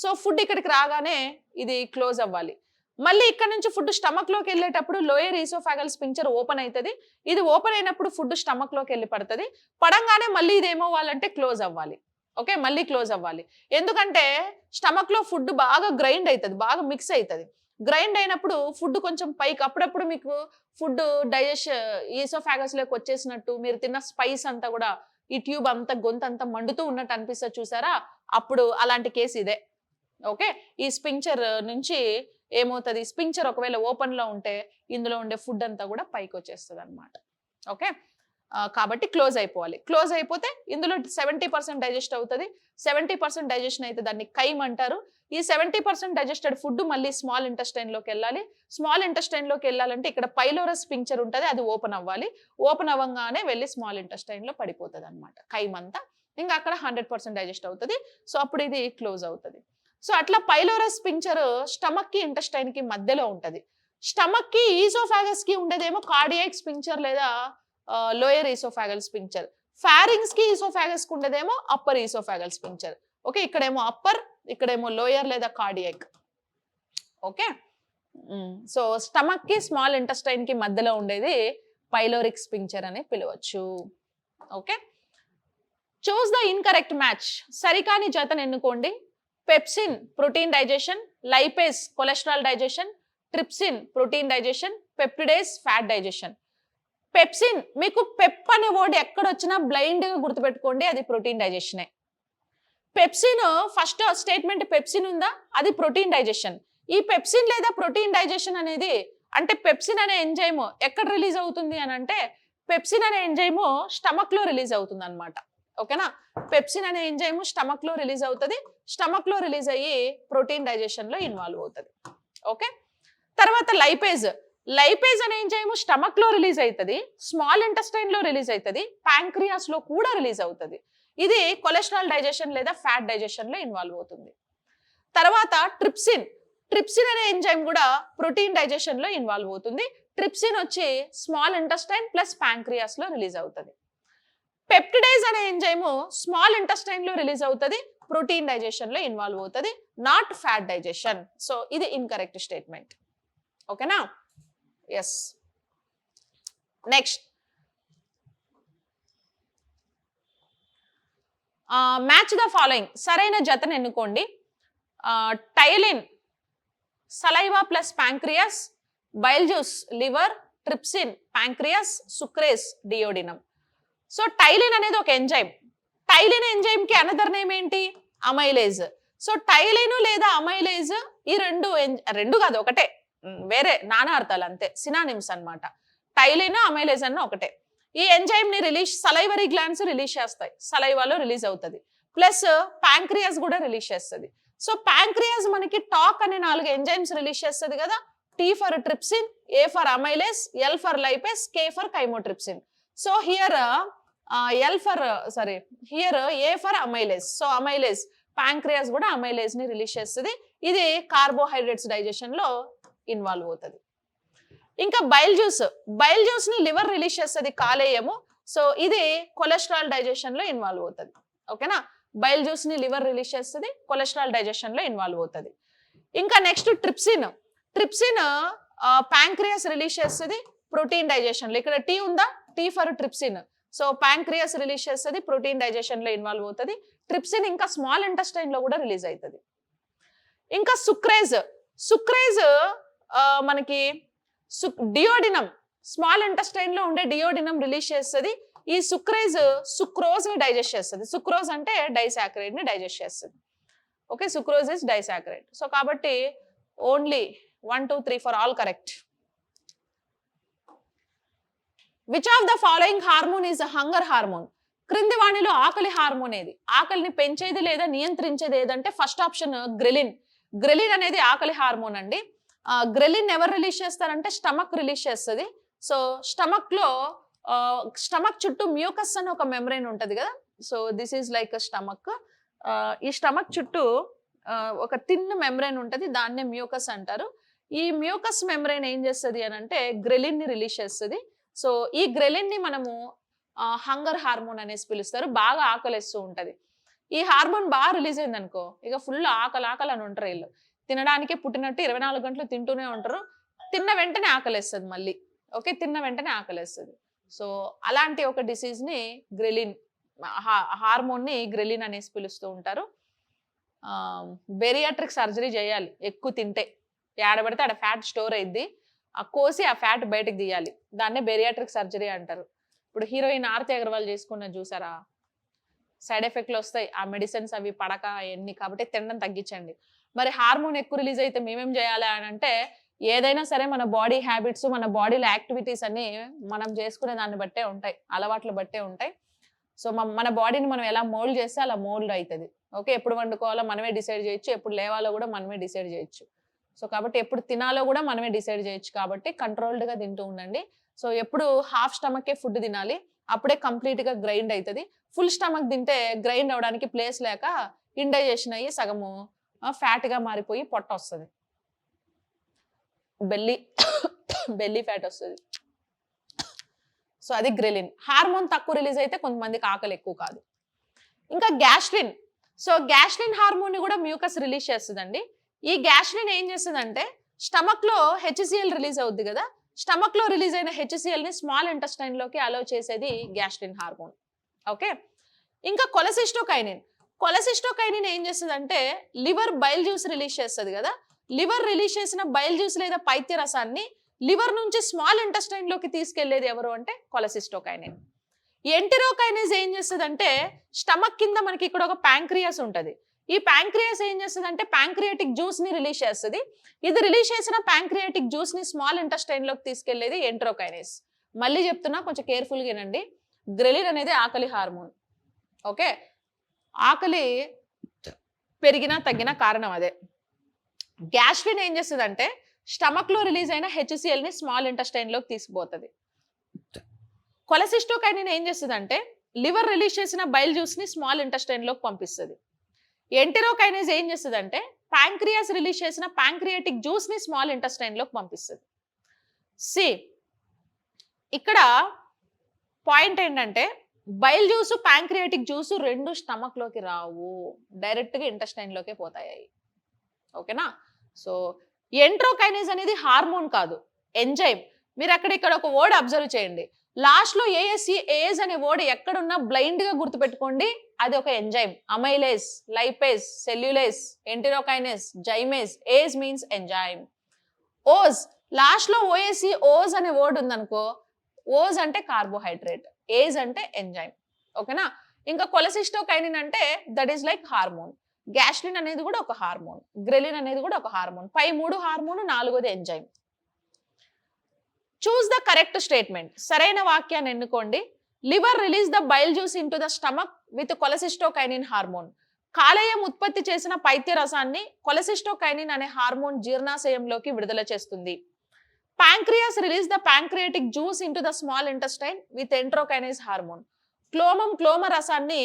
సో ఫుడ్ ఇక్కడికి రాగానే ఇది క్లోజ్ అవ్వాలి. మళ్ళీ ఇక్కడ నుంచి ఫుడ్ స్టమక్ లోకి వెళ్ళేటప్పుడు లోయర్ ఈసోఫాగల్ స్పింక్చర్ ఓపెన్ అవుతుంది. ఇది ఓపెన్ అయినప్పుడు ఫుడ్ స్టమక్ లోకి వెళ్ళి పడుతుంది. పడంగానే మళ్ళీ ఇది ఏమవ్వాలంటే క్లోజ్ అవ్వాలి. ఓకే, మళ్ళీ క్లోజ్ అవ్వాలి. ఎందుకంటే స్టమక్ లో ఫుడ్ బాగా గ్రైండ్ అవుతుంది, బాగా మిక్స్ అవుతుంది. గ్రైండ్ అయినప్పుడు ఫుడ్ కొంచెం పైకి, అప్పుడప్పుడు మీకు ఫుడ్ ఈసోఫాగస్ లోకి వచ్చేసినట్టు, మీరు తిన్న స్పైస్ అంతా కూడా ఈ ట్యూబ్ అంతా, గొంతు అంతా మండుతూ ఉన్నట్టు అనిపిస్తుంది చూసారా, అప్పుడు అలాంటి కేసు ఇదే. ఓకే, ఈ స్పింక్చర్ నుంచి ఏమవుతుంది, స్పింక్చర్ ఒకవేళ ఓపెన్ లో ఉంటే ఇందులో ఉండే ఫుడ్ అంతా కూడా పైకి వచ్చేస్తుంది అనమాట. ఓకే, కాబట్టి క్లోజ్ అయిపోవాలి. క్లోజ్ అయిపోతే ఇందులో 70% డైజెస్ట్ అవుతుంది. 70% డైజెషన్ అయితే దాన్ని కైమ్ అంటారు. ఈ 70% డైజెస్టెడ్ ఫుడ్ మళ్ళీ స్మాల్ ఇంటెస్టైన్ లోకి వెళ్ళాలి. స్మాల్ ఇంటెస్టైన్ లోకి వెళ్ళాలంటే ఇక్కడ పైలోరస్ స్పింక్చర్ ఉంటుంది, అది ఓపెన్ అవ్వాలి. ఓపెన్ అవ్వగానే వెళ్ళి స్మాల్ ఇంటెస్టైన్ లో పడిపోతుంది అనమాట కైమ్ అంతా. ఇంకా అక్కడ 100% డైజెస్ట్ అవుతుంది. సో అప్పుడు ఇది క్లోజ్ అవుతుంది. సో అట్లా పైలోరస్ స్పింక్చర్ స్టమక్ కి ఇంటెస్టైన్ కి మధ్యలో ఉంటది. స్టమక్ కి ఈసోఫాగస్ కి ఉండేదేమో కార్డియాక్ స్పింక్చర్ లేదా లోయర్ ఈసోఫాగల్ స్పింక్చర్. ఫారింగ్స్ కి ఈసోఫాగస్ కి ఉండేదేమో అప్పర్ ఈసోఫాగల్ స్పింక్చర్. ఓకే, ఇక్కడేమో అప్పర్, ఇక్కడేమో లోయర్ లేదా కార్డియాక్. ఓకే, సో స్టమక్ కి స్మాల్ ఇంటెస్టైన్ కి మధ్యలో ఉండేది పైలోరిక్ స్పింక్చర్ అని పిలవచ్చు. Okay, choose the incorrect match. సరికాని జతను ఎన్నుకోండి. Pepsin protein digestion, lipase cholesterol digestion, trypsin protein digestion, peptidase fat digestion. Pepsin, మీకు పెప్ అనే వర్డ్ ఎక్కడొచ్చినా బ్లైండ్ గా గుర్తుపెట్టుకోండి, అది ప్రోటీన్ డైజెషనే. పెప్సిన్ ఫస్ట్ స్టేట్మెంట్ పెప్సిన్ ఉందా, అది ప్రోటీన్ డైజెషన్. ఈ పెప్సిన్ లేదా ప్రోటీన్ డైజెషన్ అనేది, అంటే పెప్సిన్ అనే ఎంజైమ్ ఎక్కడ రిలీజ్ అవుతుంది అని అంటే, పెప్సిన్ అనే ఎంజైమ్ స్టమక్ లో రిలీజ్ అవుతుంది అనమాట. ఓకేనా, పెప్సిన్ అనే ఎంజైమ్ స్టమక్ లో రిలీజ్ అవుతుంది. స్టమక్ లో రిలీజ్ అయ్యి ప్రోటీన్ డైజెషన్ లో ఇన్వాల్వ్ అవుతుంది. ఓకే, తర్వాత లైపేజ్. లైపేజ్ అనే ఎంజైమ్ స్టమక్ లో రిలీజ్ అవుతుంది, స్మాల్ ఇంటెస్టైన్ లో రిలీజ్ అవుతుంది, ప్యాంక్రియాస్ లో కూడా రిలీజ్ అవుతుంది. ఇది కొలెస్ట్రాల్ డైజెషన్ లేదా ఫ్యాట్ డైజెషన్ లో ఇన్వాల్వ్ అవుతుంది. తర్వాత ట్రిప్సిన్. ట్రిప్సిన్ అనే ఎంజైమ్ కూడా ప్రోటీన్ డైజెషన్ లో ఇన్వాల్వ్ అవుతుంది. ట్రిప్సిన్ వచ్చి స్మాల్ ఇంటెస్టైన్ ప్లస్ ప్యాంక్రియాస్ లో రిలీజ్ అవుతుంది. పెప్టిడేస్ అనే ఎంజైమ్ స్మాల్ ఇంటెస్టైన్ లో రిలీజ్ అవుతుంది, ప్రోటీన్ డైజెషన్ లో ఇన్వాల్వ్ అవుతుంది, నాట్ ఫ్యాట్ డైజెషన్. సో ఇది ఇన్కరెక్ట్ స్టేట్మెంట్. ఓకేనా, yes. Next, match the following. సరైన జతను ఎన్నుకోండి. Ptyalin saliva plus pancreas, bile juice liver, trypsin pancreas, sucrase duodenum. So ptyalin అనేది ఒక ఎంజైమ్. టైలిన్ ఎంజైమ్ కి అనదర్ నేమ్ ఏంటి, అమైలేజ్. సో టైలిన్ లేదా అమైలేజ్ ఈ రెండు కాదు, ఒకటే, వేరే నానా అర్థాలు అంతే, సినానిమ్స్ అన్నమాట. టైలిన్ అమైలేజ్ అన్న ఒకటే. ఈ ఎంజైమ్ ని సలైవరీ గ్లాండ్స్ రిలీజ్ చేస్తాయి, సలైవాలో రిలీజ్ అవుతుంది, ప్లస్ ప్యాంక్రియాస్ కూడా రిలీజ్ చేస్తుంది. సో ప్యాంక్రియాస్ మనకి టాక్ అనే 4 ఎంజైమ్స్ రిలీజ్ చేస్తుంది కదా. Tea for trypsin, A for amylase, L for lipase, K for chymotrypsin. So here A for amylase. So amylase, pancreas కూడా amylase ని రిలీజ్ చేస్తుంది. ఇది కార్బోహైడ్రేట్స్ డైజెషన్ లో ఇన్వాల్వ్ అవుతుంది. ఇంకా బైల్ జ్యూస్ ని లివర్ రిలీజ్ చేస్తుంది, కాలేయము. సో ఇది కొలెస్ట్రాల్ డైజెషన్ లో ఇన్వాల్వ్ అవుతుంది. ఓకేనా, బైల్ జ్యూస్ ని లివర్ రిలీజ్ చేస్తుంది, కొలెస్ట్రాల్ డైజెషన్ లో ఇన్వాల్వ్ అవుతుంది. ఇంకా next trypsin. Trypsin pancreas release చేస్తుంది, ప్రోటీన్ డైజెషన్ లో. ఇక్కడ టీ ఉందా, tea for trypsin. So pancreas release చేస్తుంది, ప్రోటీన్ డైజెషన్ లో ఇన్వాల్వ్ అవుతుంది. ట్రిప్సిన్ ఇంకా స్మాల్ ఇంటెస్టైన్ లో కూడా రిలీజ్ అవుతుంది. ఇంకా సుక్రేజ్ మనకి డియోడినం, స్మాల్ ఇంటెస్టైన్ లో ఉండే డియోడినం రిలీజ్ చేస్తుంది. ఈ సుక్రోజ్ ని డైజెస్ట్ చేస్తుంది. సుక్రోజ్ అంటే డైసాకరైడ్ ని డైజెస్ట్ చేస్తుంది. Okay, sucrose is disaccharide. So కాబట్టి only 1 2 3 for all correct. Which of the following hormone is hunger hormone? క్రింది వాణిలో ఆకలి హార్మోన్ ఏది? ఆకలిని పెంచేది లేదా నియంత్రించేది ఏదంటే ఫస్ట్ ఆప్షన్ గ్రెలిన్. గ్రెలిన్ అనేది ఆకలి హార్మోన్ అండి. గ్రెలిన్ ఎవరు రిలీజ్ చేస్తారంటే స్టమక్ రిలీజ్ చేస్తుంది. సో స్టమక్ లో స్టమక్ చుట్టూ మ్యూకస్ అని ఒక మెమ్బ్రెయిన్ ఉంటది కదా. So this is like stomach. ఈ స్టమక్ చుట్టూ ఒక థిన్ మెమ్బ్రెయిన్ ఉంటది, దాన్నే మ్యూకస్ అంటారు. ఈ మ్యూకస్ మెమ్బ్రెయిన్ ఏం చేస్తుంది అని అంటే గ్రెలిన్ ని రిలీజ్ చేస్తుంది. సో ఈ గ్రెలిన్ ని మనము హంగర్ హార్మోన్ అనేసి పిలుస్తారు. బాగా ఆకలిస్తూ ఉంటది. ఈ హార్మోన్ బాగా రిలీజ్ అయింది అనుకో, ఇక ఫుల్ ఆకలి ఆకలి అని ఉంటారు వీళ్ళు. తినడానికి పుట్టినట్టు 24 గంటలు తింటూనే ఉంటారు. తిన్న వెంటనే ఆకలిస్తుంది మళ్ళీ. ఓకే, తిన్న వెంటనే ఆకలిస్తుంది. సో అలాంటి ఒక డిసీజ్ ని గ్రెలిన్ హార్మోన్ ని గ్రెలిన్ అనేసి పిలుస్తూ ఉంటారు. బెరియాట్రిక్ సర్జరీ చేయాలి ఎక్కువ తింటే. ఏడబడితే ఆడ ఫ్యాట్ స్టోర్ అయింది, కోసి ఆ ఫ్యాట్ బయటకు తీయాలి. దాన్నే బెరియాట్రిక్ సర్జరీ అంటారు. ఇప్పుడు హీరోయిన్ ఆరతి అగర్వాల్ చేసుకున్న చూసారా, సైడ్ ఎఫెక్ట్లు వస్తాయి ఆ మెడిసిన్స్ అవి పడక అవన్నీ. కాబట్టి తినడం తగ్గించండి. మరి హార్మోన్ ఎక్కువ రిలీజ్ అయితే మేమేం చేయాలి అని అంటే ఏదైనా సరే మన బాడీ హ్యాబిట్స్, మన బాడీలో యాక్టివిటీస్ అన్ని మనం చేసుకునే దాన్ని బట్టే ఉంటాయి, అలవాట్లు బట్టే ఉంటాయి. సో మన బాడీని మనం ఎలా మోల్డ్ చేస్తే అలా మోల్డ్ అవుతుంది. ఓకే, ఎప్పుడు వండుకోవాలో మనమే డిసైడ్ చేయొచ్చు, ఎప్పుడు లేవాలో కూడా మనమే డిసైడ్ చేయొచ్చు. సో కాబట్టి ఎప్పుడు తినాలో కూడా మనమే డిసైడ్ చేయొచ్చు. కాబట్టి కంట్రోల్డ్గా తింటూ ఉండండి. సో ఎప్పుడు హాఫ్ స్టమకే ఫుడ్ తినాలి, అప్పుడే కంప్లీట్గా గ్రైండ్ అవుతుంది. ఫుల్ స్టమక్ తింటే గ్రైండ్ అవడానికి ప్లేస్ లేక ఇండైజెషన్ అయ్యి సగము ఫ్యాట్గా మారిపోయి పొట్ట వస్తుంది, బెల్లీ ఫ్యాట్ వస్తుంది. సో అది గ్రెలిన్ హార్మోన్. తక్కువ రిలీజ్ అయితే కొంతమందికి ఆకలి ఎక్కువ కాదు. ఇంకా గ్యాస్ట్రిన్. సో గ్యాస్ట్రిన్ హార్మోన్ ని కూడా మ్యూకస్ రిలీజ్ చేస్తుందండి. ఈ గ్యాస్ట్రిన్ ఏం చేస్తుందంటే స్టమక్ లో HCl రిలీజ్ అవుద్ది కదా, స్టమక్ లో రిలీజ్ అయిన HCl ని స్మాల్ ఇంటెస్టైన్ లోకి అలో చేసేది గ్యాస్ట్రిన్ హార్మోన్. ఓకే, ఇంకా కొలెసిస్టోకైనిన్. కొలెసిస్టోకైనిన్ ఏం చేస్తుందంటే లివర్ బైల్ జ్యూస్ రిలీజ్ చేస్తుంది కదా, లివర్ రిలీజ్ చేసిన బైల్ జ్యూస్ లేదా పైత్య రసాన్ని లివర్ నుంచి స్మాల్ ఇంటెస్టైన్ లోకి తీసుకెళ్లేది ఎవరు అంటే కొలెసిస్టోకైనిన్. ఎంటెరోకైనేజ్ ఏం చేస్తుందంటే స్టమక్ కింద మనకి ఇక్కడ ఒక ప్యాంక్రియాస్ ఉంటది. ఈ ప్యాంక్రియాస్ ఏం చేస్తుంది అంటే ప్యాంక్రియాటిక్ జ్యూస్ ని రిలీజ్ చేస్తుంది. ఇది రిలీజ్ చేసిన ప్యాంక్రియాటిక్ జ్యూస్ ని స్మాల్ ఇంటెస్టైన్ లోకి తీసుకెళ్లేది ఎంటెరోకైనేజ్. మళ్ళీ చెప్తున్నా, కొంచెం కేర్ఫుల్ గా వినండి. గ్రెలిన్ అనేది ఆకలి హార్మోన్. ఓకే, ఆకలి పెరిగినా తగ్గినా కారణం అదే. గ్యాస్ట్రిన్ ఏం చేస్తుందంటే స్టమక్ లో రిలీజ్ అయిన HCl ని స్మాల్ ఇంటెస్టైన్ లోకి తీసుకుపోతుంది. కొలెసిస్టోకైనిన్ ఏం చేస్తుందంటే లివర్ రిలీజ్ చేసిన బైల్ జ్యూస్ ని స్మాల్ ఇంటెస్టైన్ లోకి పంపిస్తుంది. ఎంటెరోకైనేజ్ ఏం చేస్తుందంటే ప్యాంక్రియాస్ రిలీజ్ చేసిన ప్యాంక్రియాటిక్ జ్యూస్ ని స్మాల్ ఇంటెస్టైన్ లోకి పంపిస్తుంది. సి ఇక్కడ పాయింట్ ఏంటంటే బైల్ జ్యూస్, ప్యాంక్రియాటిక్ జ్యూస్ రెండు స్టమక్ లోకి రావు, డైరెక్ట్ గా ఇంటెస్టైన్ లోకే పోతాయి. ఓకేనా. సో ఎంట్రోకైనేజ్ అనేది హార్మోన్ కాదు, ఎంజైమ్. మీరు ఇక్కడ ఒక వర్డ్ అబ్జర్వ్ చేయండి. లాస్ట్ లో ఏఎస్ అనే వర్డ్ ఎక్కడున్నా బ్లైండ్ గా గుర్తుపెట్టుకోండి, అది ఒక enzyme. Amylase, lipase, cellulase, enterokinase, zymase. Ase means enzyme. Ose, last లో ఓజ్ అనే వర్డ్ ఉందనుకో, ఓజ్ అంటే కార్బోహైడ్రేట్, ఏజ్ అంటే ఎంజైమ్. ఓకేనా. ఇంకా కొలెసిస్టోకైనిన్ అంటే that is like hormone. Gastrin అనేది కూడా ఒక హార్మోన్, గ్రెలిన్ అనేది కూడా ఒక హార్మోన్. పై 3 హార్మోన్, 4వది enzyme. Choose the correct statement. సరైన వాక్యాన్ని ఎన్నుకోండి. Liver release the bile juice into the stomach with cholecystokinin hormone. కాలేయం ఉత్పత్తి చేసిన పైత్య రసాన్ని కొలెసిస్టోకైనిన్ అనే హార్మోన్ జీర్ణాశయంలోకి విడుదల చేస్తుంది. Pancreas release the pancreatic juice into the small intestine with enterokinase hormone. క్లోమ రసాన్ని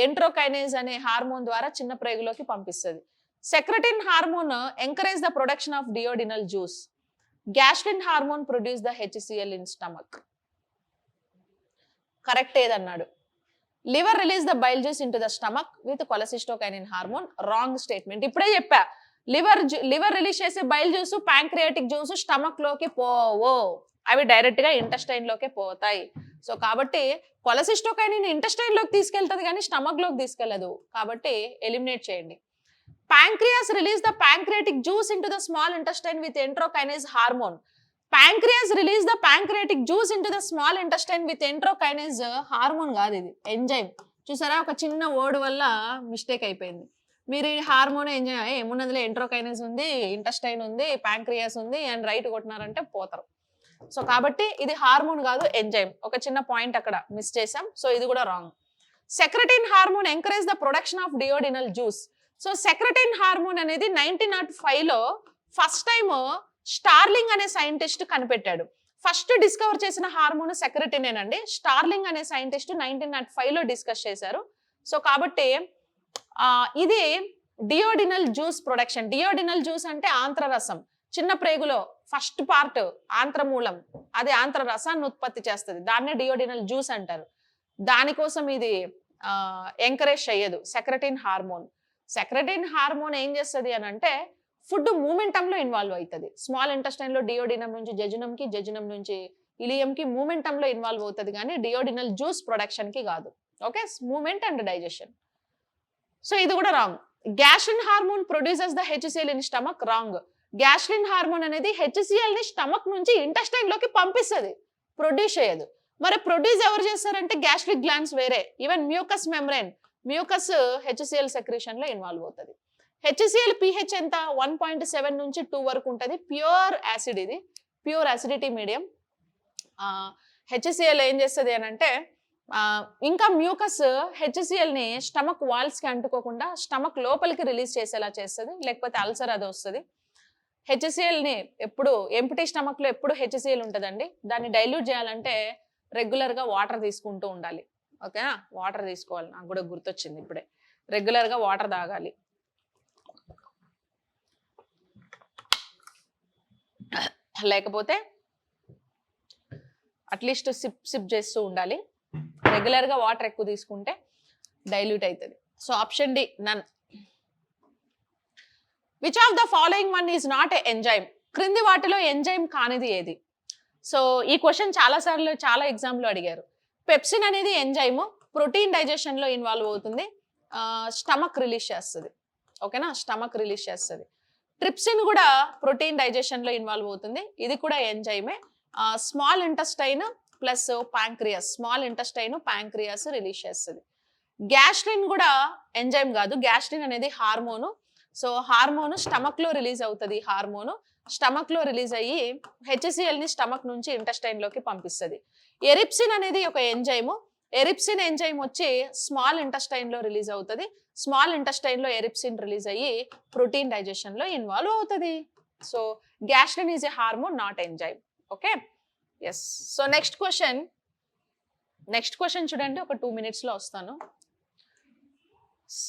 ఎంట్రోకైనేజ్ అనే హార్మోన్ ద్వారా చిన్న ప్రేగులోకి పంపిస్తుంది. Secretin hormone encourage the production of duodenal juice. Gastrin hormone produce the HCl in stomach. Correct ఏదన్నాడు? Liver release the bile juice into the stomach with cholecystokinin hormone. Wrong statement. ఇప్పుడే చెప్పా, liver release చేసే bile juice, pancreatic juice stomach లోకి పోవో, అవి direct గా intestine లోకే పోతాయి. సో కాబట్టి కొలెసిస్టోకైనిన్ ఇంటెస్టైన్ లోకి తీసుకెళ్తుంది కానీ స్టమక్ లోకి తీసుకెళ్లదు. కాబట్టి ఎలిమినేట్ చేయండి. Pancreas release the pancreatic juice into the small intestine with enterokinase hormone. Pancreas release the pancreatic juice into the small intestine with enterokinase hormone కాదు, ఇది ఎంజైమ్. చూసారా, ఒక చిన్న వర్డ్ వల్ల మిస్టేక్ అయిపోయింది. మీరు ఈ హార్మోన్ ఎంజాయ్ ఏమున్నదిలే ఎంట్రోకైనస్ ఉంది, ఇంటెస్టైన్ ఉంది, ప్యాంక్రియాస్ ఉంది అండ్ రైట్ కొట్టినారంటే పోతారు. సో కాబట్టి ఇది హార్మోన్ కాదు ఎంజైమ్. ఒక చిన్న పాయింట్ అక్కడ మిస్ చేసాం. సో ఇది కూడా wrong. సెక్రటిన్ hormone encourage the production of duodenal juice. So సెక్రటిన్ hormone అనేది 1905 లో ఫస్ట్ టైం స్టార్లింగ్ అనే సైంటిస్ట్ కనిపెట్టాడు. ఫస్ట్ డిస్కవర్ చేసిన హార్మోన్ సెక్రటినేనండి. స్టార్లింగ్ అనే సైంటిస్ట్ 1905 లో డిస్కస్ చేశారు. సో కాబట్టి ఇది duodenal juice production. Duodenal juice అంటే ఆంత్రరసం. చిన్న ప్రేగులో ఫస్ట్ పార్ట్ ఆంత్రమూలం, అది ఆంత్ర రసాన్ని ఉత్పత్తి చేస్తుంది. దాన్నే డియోడినల్ జ్యూస్ అంటారు. దానికోసం ఇది ఎంకరేజ్ చేయదు సెక్రటిన్ హార్మోన్. సెక్రటిన్ హార్మోన్ ఏం చేస్తుంది అని అంటే ఫుడ్ మూమెంటంలో ఇన్వాల్వ్ అవుతుంది. స్మాల్ ఇంటెస్టైన్ లో డియోడినం నుంచి జెజునంకి, జెజునం నుంచి ఇలియంకి మూమెంటంలో ఇన్వాల్వ్ అవుతుంది, కానీ డియోడినల్ జ్యూస్ ప్రొడక్షన్ కి కాదు. Okay, movement and digestion. So ఇది కూడా wrong. Gastrin hormone produces the HCL in stomach. Wrong. Gastrin hormone అనేది హెచ్సిఎల్ ని స్టమక్ నుంచి ఇంటెస్టైన్ లోకి పంపిస్తుంది, ప్రొడ్యూస్ చేయదు. మరి ప్రొడ్యూస్ ఎవరు చేస్తారంటే గ్యాస్ట్రిక్ గ్లాండ్స్ వేరే. Even mucus membrane, mucus HCL secretion లో ఇన్వాల్వ్ అవుతుంది. హెచ్సిఎల్ పిహెచ్ ఎంత? 1.7 నుంచి 2 వరకు ఉంటుంది. ప్యూర్ యాసిడ్, ఇది ప్యూర్ యాసిడిటీ మీడియం. హెచ్సిఎల్ ఏం చేస్తుంది అని అంటే ఇంకా మ్యూకస్ హెచ్సిఎల్ ని స్టమక్ వాల్స్ కి అంటుకోకుండా స్టమక్ లోపలికి రిలీజ్ చేసేలా చేస్తుంది, లేకపోతే అల్సర్ అది వస్తుంది. హెచ్సిఎల్ ని ఎప్పుడు ఎంప్టీ స్టమక్ లో ఎప్పుడు హెచ్సిఎల్ ఉంటుందండి. దాన్ని డైల్యూట్ చేయాలంటే రెగ్యులర్ గా వాటర్ తీసుకుంటూ ఉండాలి. ఓకేనా, వాటర్ తీసుకోవాలి. నాకు కూడా గుర్తొచ్చింది ఇప్పుడే, రెగ్యులర్ గా వాటర్ తాగాలి. లేకపోతే అట్లీస్ట్ సిప్ చేస్తూ ఉండాలి. రెగ్యులర్ గా వాటర్ ఎక్కువ తీసుకుంటే డైల్యూట్ అవుతుంది. So option D, none. Which of the following one is not a enzyme? క్రింది వాటిలో ఎంజైమ్ కానిది ఏది? సో ఈ క్వశ్చన్ చాలా ఎగ్జామ్ లో అడిగారు. పెప్సిన్ అనేది ఎంజైమ్, ప్రోటీన్ డైజెషన్ లో ఇన్వాల్వ్ అవుతుంది, స్టమక్ రిలీజ్ చేస్తుంది. ఓకేనా, స్టమక్ రిలీజ్ చేస్తుంది. ట్రిప్సిన్ కూడా ప్రోటీన్ డైజెషన్ లో ఇన్వాల్వ్ అవుతుంది, ఇది కూడా ఎంజైమే. Small intestine plus pancreas, small intestine pancreas release చేస్తుంది. గ్యాస్ట్రిన్ కూడా ఎంజైమ్ కాదు, గ్యాస్ట్రిన్ అనేది హార్మోను. సో హార్మోను స్టమక్ లో రిలీజ్ అవుతుంది. హార్మోను స్టమక్ లో రిలీజ్ అయ్యి హెచ్సిఎల్ ని స్టమక్ నుంచి ఇంటెస్టైన్ లోకి పంపిస్తుంది. ఎరిప్సిన్ అనేది ఒక ఎంజైము. ఎరిప్సిన్ ఎంజైమ్ వచ్చి స్మాల్ ఇంటెస్టైన్ లో రిలీజ్ అవుతుంది. స్మాల్ ఇంటెస్టైన్ లో ఎరిప్సిన్ రిలీజ్ అయ్యి ప్రోటీన్ డైజెషన్ లో ఇన్వాల్వ్ అవుతుంది. So gastrin is a hormone, not enzyme. Okay, yes. So next question చూడండి, ఒక 2 minutes లో వస్తాను.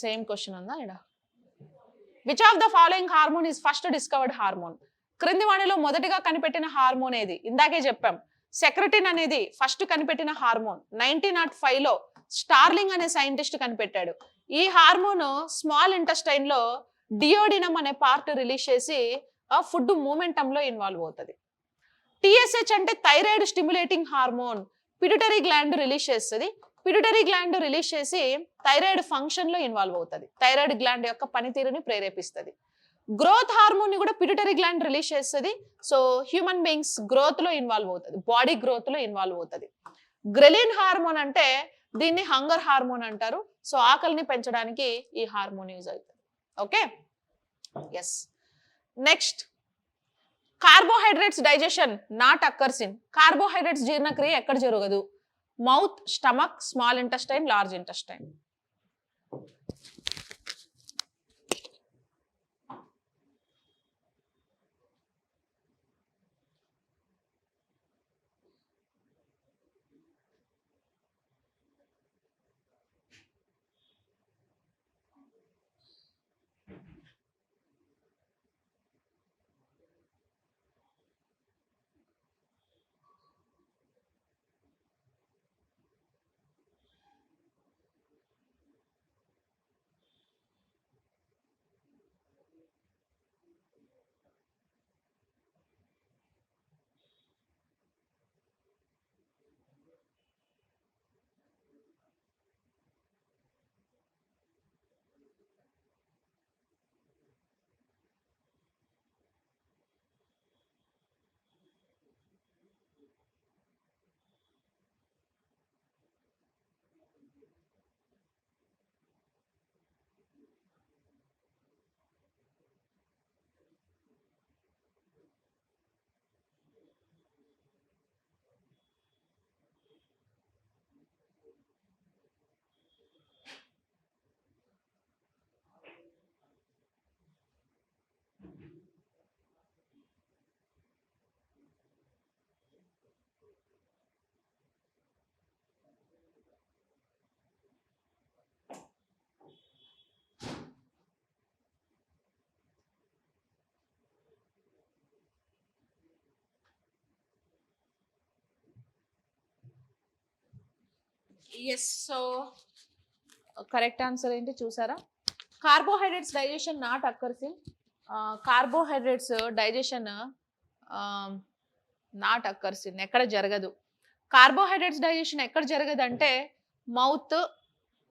సేమ్ క్వశ్చన్ ఉందా ఇక్కడ? Which of the following hormone is first discovered hormone? క్రింది వాటిలో మొదటిగా కనిపెట్టిన హార్మోన్ ఏది? ఇందాకే చెప్పాం, సెక్రటిన్ అనేది ఫస్ట్ కనిపెట్టిన హార్మోన్. 1905 లో స్టార్లింగ్ అనే సైంటిస్ట్ కనిపెట్టాడు. ఈ హార్మోన్ స్మాల్ ఇంటెస్టైన్ లో డియోడినం అనే పార్ట్ రిలీజ్ చేసి ఫుడ్ మూమెంటమ్ లో ఇన్వాల్వ్ అవుతుంది. టిఎస్హెచ్ అంటే thyroid stimulating hormone, pituitary gland release చేస్తుంది. పిట్యూటరీ గ్లాండ్ రిలీజ్ చేసి థైరాయిడ్ ఫంక్షన్ లో ఇన్వాల్వ్ అవుతుంది, థైరాయిడ్ గ్లాండ్ యొక్క పనితీరుని ప్రేరేపిస్తుంది. గ్రోత్ హార్మోన్ ని కూడా పిట్యూటరీ గ్లాండ్ రిలీజ్ చేస్తుంది. సో హ్యూమన్ బీయింగ్స్ గ్రోత్ లో ఇన్వాల్వ్ అవుతుంది, బాడీ గ్రోత్ లో ఇన్వాల్వ్ అవుతుంది. గ్రెలిన్ హార్మోన్ అంటే దీన్ని హంగర్ హార్మోన్ అంటారు. సో ఆకలిని పెంచడానికి ఈ హార్మోన్ యూజ్ అవుతుంది. Okay, yes. Next, carbohydrates digestion not occurs in. Carbohydrates జీర్ణక్రియ ఎక్కడ జరగదు? Mouth, stomach, small intestine, large intestine. Yes. So correct answer ఏంటి చూసారా? Carbohydrates digestion not occurs in, carbohydrates digestion not occurs in, ఎక్కడ జరగదు. Carbohydrates digestion ఎక్కడ జరగదు అంటే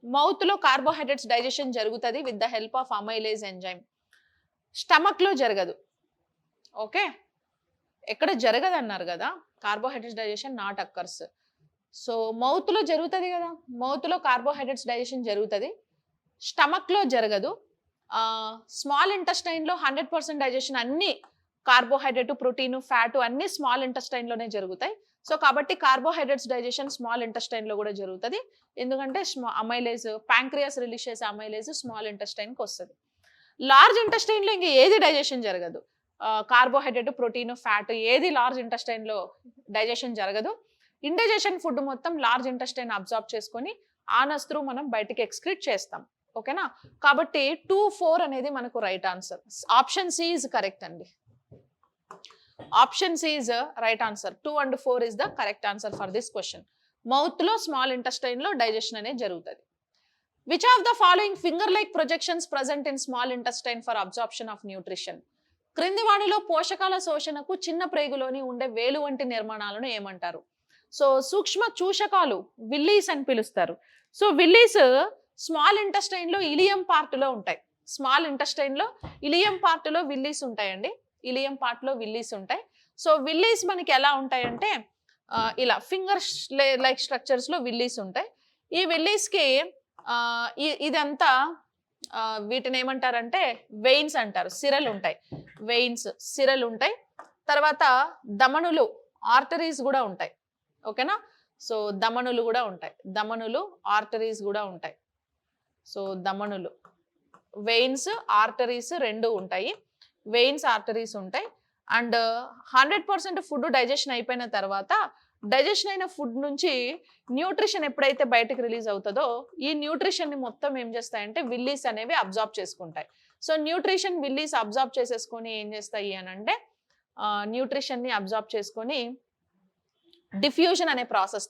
మౌత్ లో కార్బోహైడ్రేట్స్ డైజెషన్ జరుగుతుంది with the help of amylase enzyme. Stomach లో జరగదు. ఓకే, ఎక్కడ జరగదు అన్నారు కదా, carbohydrates digestion not occurs. So mouth లో జరుగుతుంది కదా, మౌత్ లో కార్బోహైడ్రేట్స్ డైజెషన్ జరుగుతుంది, స్టమక్ లో జరగదు. స్మాల్ ఇంటెస్టైన్ లో 100% డైజెషన్, అన్ని కార్బోహైడ్రేట్, ప్రోటీన్, ఫ్యాట్ అన్ని స్మాల్ ఇంటెస్టైన్ లోనే జరుగుతాయి. సో కాబట్టి కార్బోహైడ్రేట్స్ డైజెషన్ స్మాల్ ఇంటెస్టైన్ లో కూడా జరుగుతుంది, ఎందుకంటే అమైలేజ్, ప్యాంక్రియాస్ రిలీజ్ చేసే అమైలేజ్ స్మాల్ ఇంటెస్టైన్ కి వస్తుంది. లార్జ్ ఇంటెస్టైన్ లో ఇంకా ఏది డైజెషన్ జరగదు, కార్బోహైడ్రేట్, ప్రోటీన్, ఫ్యాట్ ఏది లార్జ్ ఇంటెస్టైన్ లో డైజెషన్ జరగదు. ఇండైజెషన్ ఫుడ్ మొత్తం లార్జ్ ఇంటెస్టైన్ అబ్జార్బ్ చేసుకొని ఆనస్ త్రూ మనం బయటికి ఎక్స్క్రీట్ చేస్తాం. ఓకేనా? కాబట్టి 2, 4 అనేది మనకు right answer. Option C is correct అండి. Option C is right answer. 2 and 4 is the correct answer for this question. Mouth లో స్మాల్ ఇంటెస్టైన్ లో డైజెషన్ అనేది జరుగుతుంది. Which of the following finger like projections present in small intestine for absorption of nutrition? క్రింది వాణిలో పోషకాల శోషణకు చిన్న ప్రేగులోని ఉండే వేలు వంటి నిర్మాణాలను ఏమంటారు? సో సూక్ష్మ చూషకాలు విల్లీస్ అని పిలుస్తారు. సో విల్లీస్ స్మాల్ ఇంటెస్టైన్ లో ఇలియం పార్ట్ లో ఉంటాయి. స్మాల్ ఇంటెస్టైన్ లో ఇలియం పార్ట్ లో విల్లీస్ ఉంటాయండి. ఇలియం పార్ట్ లో విల్లీస్ ఉంటాయి. సో విల్లీస్ మనకి ఎలా ఉంటాయంటే ఇలా ఫింగర్ లైక్ స్ట్రక్చర్స్ లో విల్లీస్ ఉంటాయి. ఈ విల్లీస్ కి ఇదంతా వీటిని ఏమంటారంటే వెయిన్స్ అంటారు. సిరలు ఉంటాయి, వెయిన్స్, సిరలు ఉంటాయి. తర్వాత దమనులు, ఆర్టరీస్ కూడా ఉంటాయి. ఓకేనా? సో దమనులు కూడా ఉంటాయి, దమనులు, ఆర్టరీస్ కూడా ఉంటాయి. సో దమనులు, వెయిన్స్, ఆర్టరీస్ రెండు ఉంటాయి. వెయిన్స్, ఆర్టరీస్ ఉంటాయి. అండ్ 100% ఫుడ్ డైజెషన్ అయిపోయిన తర్వాత డైజెషన్ అయిన ఫుడ్ నుంచి న్యూట్రిషన్ ఎప్పుడైతే బయటకు రిలీజ్ అవుతుందో ఈ న్యూట్రిషన్ ని మొత్తం ఏం చేస్తాయంటే విల్లీస్ అనేవి అబ్జార్బ్ చేసుకుంటాయి. సో న్యూట్రిషన్ విల్లీస్ అబ్జార్బ్ చేసేసుకొని ఏం చేస్తాయి అని అంటే న్యూట్రిషన్ ని అబ్జార్బ్ చేసుకొని డిఫ్యూజన్ అనే ప్రాసెస్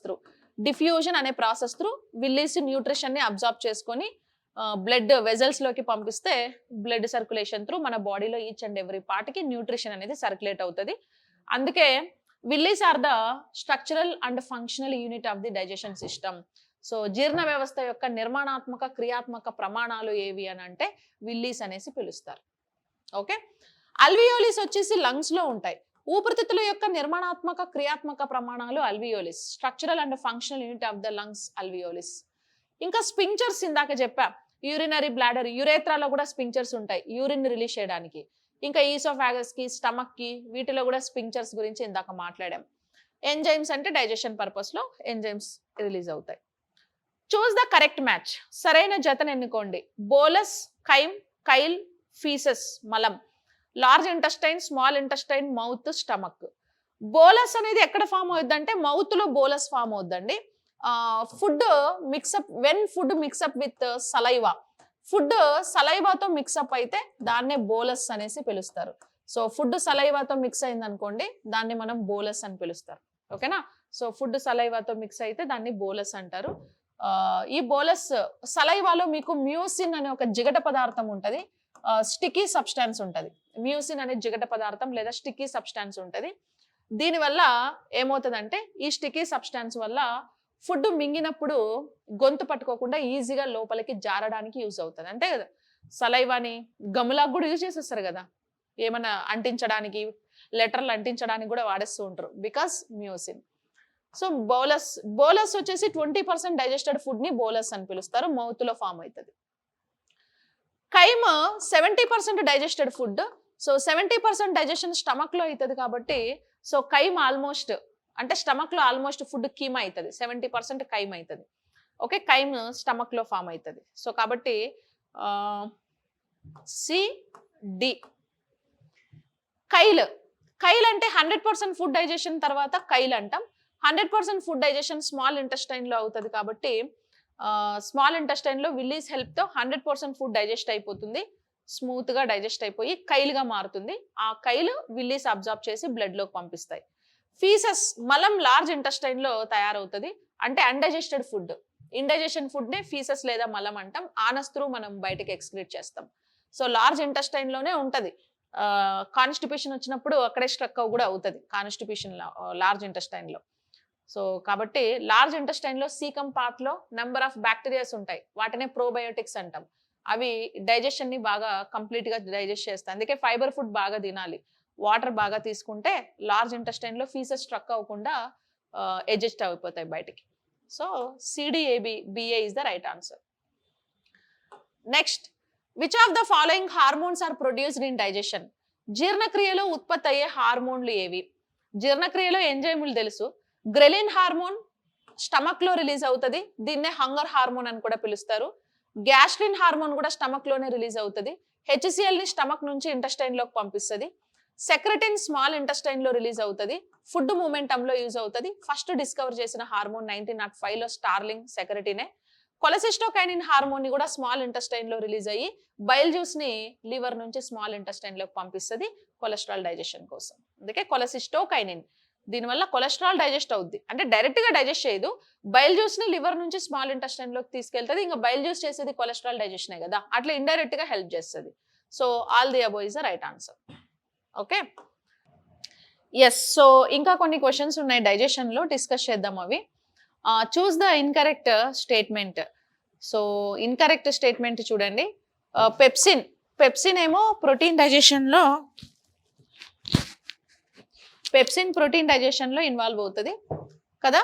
త్రూ విల్లీస్ న్యూట్రిషన్ ని అబ్జార్బ్ చేసుకొని బ్లడ్ వెజల్స్ లోకి పంపిస్తే బ్లడ్ సర్క్యులేషన్ త్రూ మన బాడీలో ఈచ్ అండ్ ఎవ్రీ పార్ట్ కి న్యూట్రిషన్ అనేది సర్క్యులేట్ అవుతుంది. అందుకే villus are the structural and functional unit of the digestion system. So జీర్ణ వ్యవస్థ యొక్క నిర్మాణాత్మక క్రియాత్మక ప్రమాణాలు ఏవి అని అంటే విల్లీస్ అనేసి పిలుస్తారు. ఓకే, అల్వియోలిస్ వచ్చేసి లంగ్స్ లో ఉంటాయి. ఊపిరితిత్తుల యొక్క నిర్మాణాత్మక క్రియాత్మక ప్రమాణాలు alveolus, structural and functional unit of the lungs alveolus. ఇంకా స్పింక్చర్స్ ఇందాక చెప్పా, యూరినరీ బ్లాడర్, యురేత్రాలో కూడా స్పింక్చర్స్ ఉంటాయి యూరిన్ రిలీజ్ చేయడానికి. ఇంకా ఈసోఫాగస్ కి, స్టమక్ కి, వీటిలో కూడా స్పింక్చర్స్ గురించి ఇందాక మాట్లాడాం. ఎంజైమ్స్ అంటే డైజెషన్ పర్పస్ లో ఎంజైమ్స్ రిలీజ్ అవుతాయి. Choose the correct match. సరైన జతను ఎన్నుకోండి. బోలస్, కైమ్, కైల్, ఫీసెస్, మలం. Large intestine, small intestine, mouth, stomach. Bolus అనేది ఎక్కడ ఫామ్ అవుద్ది అంటే మౌత్ లో బోలస్ ఫామ్ అవుద్దండి. Food mix up with saliva, food సలైవాతో మిక్సప్ అయితే దాన్నే బోలస్ అనేసి పిలుస్తారు. సో ఫుడ్ సలైవాతో మిక్స్ అయింది అనుకోండి దాన్ని మనం బోలస్ అని పిలుస్తారు. ఓకేనా? సో ఫుడ్ సలైవాతో మిక్స్ అయితే దాన్ని బోలస్ అంటారు. ఈ బోలస్ సలైవాలో మీకు మ్యూసిన్ అనే ఒక జిగట పదార్థం ఉంటది, స్టికీ సబ్స్టాన్స్ ఉంటది. మ్యూసిన్ అనే జిగట పదార్థం లేదా స్టికీ సబ్స్టాన్స్ ఉంటది. దీనివల్ల ఏమవుతుందంటే ఈ స్టికీ సబ్స్టాన్స్ వల్ల ఫుడ్ మింగినప్పుడు గొంతు పట్టుకోకుండా ఈజీగా లోపలికి జారడానికి యూజ్ అవుతుంది. అంతే కదా, సలైవాని గమ్ములాగా కూడా యూజ్ చేసేస్తారు కదా, ఏమైనా అంటించడానికి, లెటర్లు అంటించడానికి కూడా వాడేస్తూ ఉంటారు బికాస్ మ్యూసిన్. సో బోలస్ వచ్చేసి 20% డైజెస్టెడ్ ఫుడ్ ని బోలస్ అని పిలుస్తారు, మౌత్ లో ఫామ్ అవుతుంది. కైమ్ 70% digested food. So 70% digestion stomach లో అవుతుంది కాబట్టి సో కైమ్ ఆల్మోస్ట్ అంటే స్టమక్ లో ఆల్మోస్ట్ ఫుడ్ కీమ్ అవుతుంది, 70% కైమ్ అవుతుంది. ఓకే, కైమ్ స్టమక్ లో ఫామ్ అవుతుంది. సో కాబట్టి సి, డి. కైల్ అంటే 100% ఫుడ్ డైజెషన్ తర్వాత కైల్ అంటాం. 100% ఫుడ్ డైజెషన్ స్మాల్ ఇంటెస్టైన్ లో అవుతుంది కాబట్టి స్మాల్ ఇంటెస్టైన్ లో విల్లీస్ హెల్ప్ తో 100% ఫుడ్ డైజెస్ట్ అయిపోతుంది, స్మూత్ గా డైజెస్ట్ అయిపోయి కైల్ గా మారుతుంది. ఆ కైల్ విల్లీస్ అబ్జార్బ్ చేసి బ్లడ్ లోకి పంపిస్తాయి. ఫీసెస్, మలం లార్జ్ ఇంటెస్టైన్ లో తయారవుతుంది, అంటే అన్డైజెస్టెడ్ ఫుడ్. ఇండైజెషన్ ఫుడ్ నే ఫీసెస్ లేదా మలం అంటాం. ఆనస్ త్రూ మనం బయటకి ఎక్స్క్రీట్ చేస్తాం. సో లార్జ్ ఇంటెస్టైన్ లోనే ఉంటది. కాన్స్టిపేషన్ వచ్చినప్పుడు అక్కడే స్ట్రక్ కూడా అవుతుంది కాన్స్టిపేషన్ లార్జ్ ఇంటెస్టైన్ లో. సో కాబట్టి లార్జ్ ఇంటెస్టైన్ లో సీకం పార్ట్ లో నెంబర్ ఆఫ్ బ్యాక్టీరియాస్ ఉంటాయి, వాటినే ప్రోబయోటిక్స్ అంటాం. అవి డైజెషన్ ని బాగా కంప్లీట్ గా డైజెస్ట్ చేస్తాయి. అందుకే ఫైబర్ ఫుడ్ బాగా తినాలి, వాటర్ బాగా తీసుకుంటే లార్జ్ ఇంటెస్టైన్ లో ఫీసెస్ స్ట్రక్ అవ్వకుండా ఎడ్జస్ట్ అయిపోతాయి బయటికి. So C D A B B A is the right answer. Next, which of the following hormones are produced in digestion? జీర్ణక్రియలో ఉత్పత్తి అయ్యే హార్మోన్లు ఏవి? జీర్ణక్రియలో ఎంజైములు తెలుసు. గ్రెలిన్ హార్మోన్ స్టమక్ లో రిలీజ్ అవుతుంది, దీన్నే హంగర్ హార్మోన్ అని కూడా పిలుస్తారు. గ్యాస్ట్రిన్ హార్మోన్ కూడా స్టమక్ లోనే రిలీజ్ అవుతుంది. హెచ్సిఎల్ ని స్టమక్ నుంచి ఇంటెస్టైన్ లోకి పంపిస్తుంది. సెక్రెటిన్ స్మాల్ ఇంటెస్టైన్ లో రిలీజ్ అవుతుంది. ఫుడ్ మూమెంటమ్ లో యూజ్ అవుతుంది. ఫస్ట్ డిస్కవర్ చేసిన హార్మోన్ 1905 లో స్టార్లింగ్ సెక్రెటినే. కొలెసిస్టోకైనిన్ హార్మోన్ ని కూడా స్మాల్ ఇంటెస్టైన్ లో రిలీజ్ అయ్యి బైల్ జ్యూస్ ని లివర్ నుంచి స్మాల్ ఇంటెస్టైన్ లోకి పంపిస్తుంది కొలెస్ట్రాల్ డైజెషన్ కోసం. అందుకే కొలెసిస్టోకైనిన్. దీనివల్ల కొలెస్ట్రాల్ డైజెస్ట్ అవుద్ది, అంటే డైరెక్ట్ గా డైజెస్ట్ చేయదు. బైల్ జ్యూస్ ని లివర్ నుంచి స్మాల్ ఇంటెస్టైన్ లోకి తీసుకెళ్తుంది. ఇంకా బైల్ జ్యూస్ చేసేది కొలెస్ట్రాల్ డైజెషనే కదా, అట్లా ఇండైరెక్ట్ గా హెల్ప్ చేస్తుంది. So all the above is the right answer. Okay, yes. So ఇంకా కొన్ని క్వశ్చన్స్ ఉన్నాయి డైజెషన్ లో, డిస్కస్ చేద్దాం అవి. Choose the incorrect statement. So incorrect statement చూడండి. పెప్సిన్. పెప్సిన్ ఏమో ప్రోటీన్ డైజెషన్ లో ఇన్వాల్వ్ అవుతుంది కదా.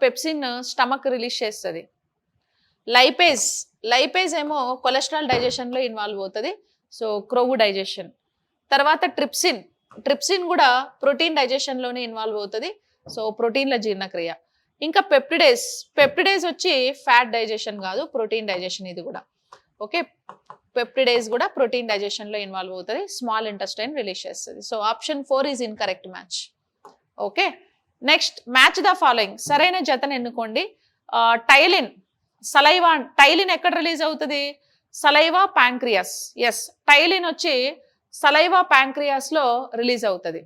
పెప్సిన్ స్టమక్ రిలీజ్ చేస్తుంది. లైపేజ్ ఏమో కొలెస్ట్రాల్ డైజెషన్ లో ఇన్వాల్వ్ అవుతుంది, సో క్రొవ్వు డైజెషన్. తర్వాత ట్రిప్సిన్ కూడా ప్రోటీన్ డైజెషన్ లోనే ఇన్వాల్వ్ అవుతుంది, సో ప్రోటీన్ల జీర్ణక్రియ. ఇంకా పెప్టిడేస్ వచ్చి ఫ్యాట్ డైజెషన్ కాదు, ప్రోటీన్ డైజెషన్ ఇది కూడా. ఓకే, పెప్టిడేస్ కూడా ప్రోటీన్ డైజెషన్ లో ఇన్వాల్వ్ అవుతుంది, స్మాల్ ఇంటెస్టైన్ రిలీజ్ చేస్తుంది. So option 4 is incorrect match. Okay, next, match the following. సరైన జతను ఎన్నుకోండి. Ptyalin, saliva. టైలిన్ ఎక్కడ రిలీజ్ అవుతుంది? Saliva, pancreas. ఎస్, టైలిన్ వచ్చి సలైవా ప్యాంక్రియాస్ లో రిలీజ్ అవుతుంది.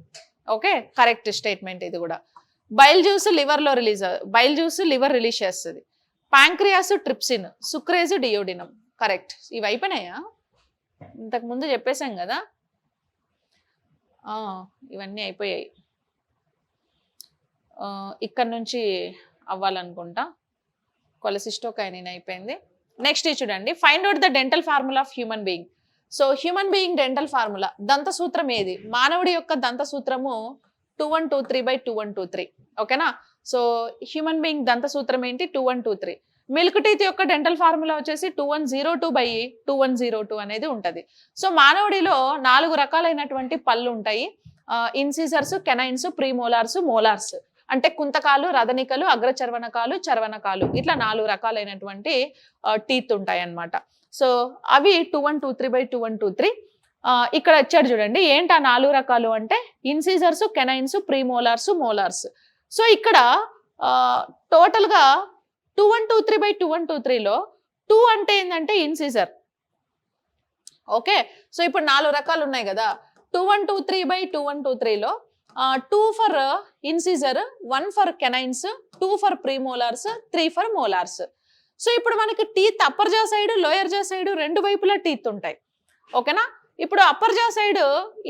ఓకే, కరెక్ట్ స్టేట్మెంట్ ఇది కూడా. బైల్ జ్యూస్ లివర్ రిలీజ్ చేస్తుంది. Pancreas trypsin, sucrase duodenum. Correct. ఇవి అయిపోయినాయా? ఇంతకు ముందు చెప్పేశాం కదా, ఇవన్నీ అయిపోయాయి. ఇక్కడ నుంచి అవ్వాలనుకుంటా. కొలెసిస్టోకైనిన్ అయిపోయింది. నెక్స్ట్ చూడండి, find out the dental formula of human being. So human being dental formula, దంత సూత్రం ఏది? మానవుడి యొక్క దంత సూత్రము 2123/2123. ఓకేనా. సో హ్యూమన్ బీయింగ్ దంత సూత్రం ఏంటి? 2123. మిల్క్ టీత్ యొక్క డెంటల్ ఫార్ములా వచ్చేసి 2102/2102 అనేది ఉంటది. సో మానవుడిలో 4 రకాలైనటువంటి పళ్ళు ఉంటాయి. Incisors, canines, premolars, molars. అంటే కుంతకాలు, రదనికలు, అగ్రచర్వనకాలు, చర్వనకాలు, ఇట్లా 4 రకాలైనటువంటి టీత్ ఉంటాయి అన్నమాట. సో అవి 2123/2123. ఇక్కడ వచ్చాడు చూడండి, ఏంటి ఆ 4 రకాలు అంటే incisors, canines, premolars, molars. So ఇక్కడ టోటల్ గా 2123/2123లో 2 అంటే ఏంటంటే ఇన్సిజర్. ఓకే, సో ఇప్పుడు 4 రకాలు ఉన్నాయి కదా. 2123/2123లో 2 for incisor, 1 for canines, 2 for premolars, 3 for molars. So ఇప్పుడు మనకి teeth upper jaw side, lower jaw side రెండు వైపులా టీత్ ఉంటాయి. ఓకేనా. ఇప్పుడు అప్పర్ జా సైడ్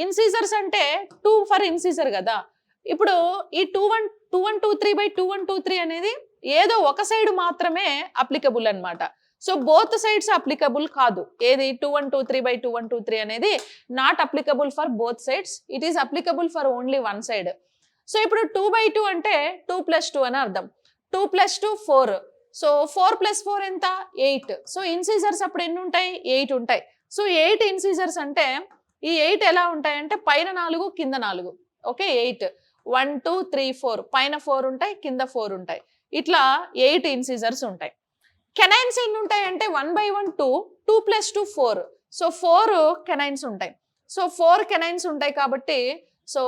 ఇన్సిజర్స్ అంటే 2 ఫర్ ఇన్సిజర్ కదా. ఇప్పుడు ఈ 2123/2123 అనేది ఏదో ఒక సైడ్ మాత్రమే అప్లికబుల్ అన్నమాట. సో బోత్ సైడ్స్ అప్లికబుల్ కాదు. ఏది 2123/2123 అనేది not applicable for both sides, it is applicable for only one side. So ఇప్పుడు 2/2 అంటే 2 + 2 అని అర్థం. 2 + 2 4. సో 4 + 4 ఎంత? 8. సో ఇన్సిజర్స్ అప్పుడు ఎన్ని ఉంటాయి? 8 ఉంటాయి. సో 8 ఇన్సిజర్స్ అంటే ఈ 8 ఎలా ఉంటాయంటే పైన 4 కింద 4. ఓకే, 8 1 2 3 4, పైన 4 ఉంటాయి, కింద 4 ఉంటాయి. ఇట్లా 8 ఇన్సిజర్స్ ఉంటాయి. కెనైన్స్ ఎన్ని ఉంటాయి అంటే 1/1 2, 2 + 2 4. సో 4 కెనైన్స్ ఉంటాయి. సో 4 కెనైన్స్ ఉంటాయి కాబట్టి సో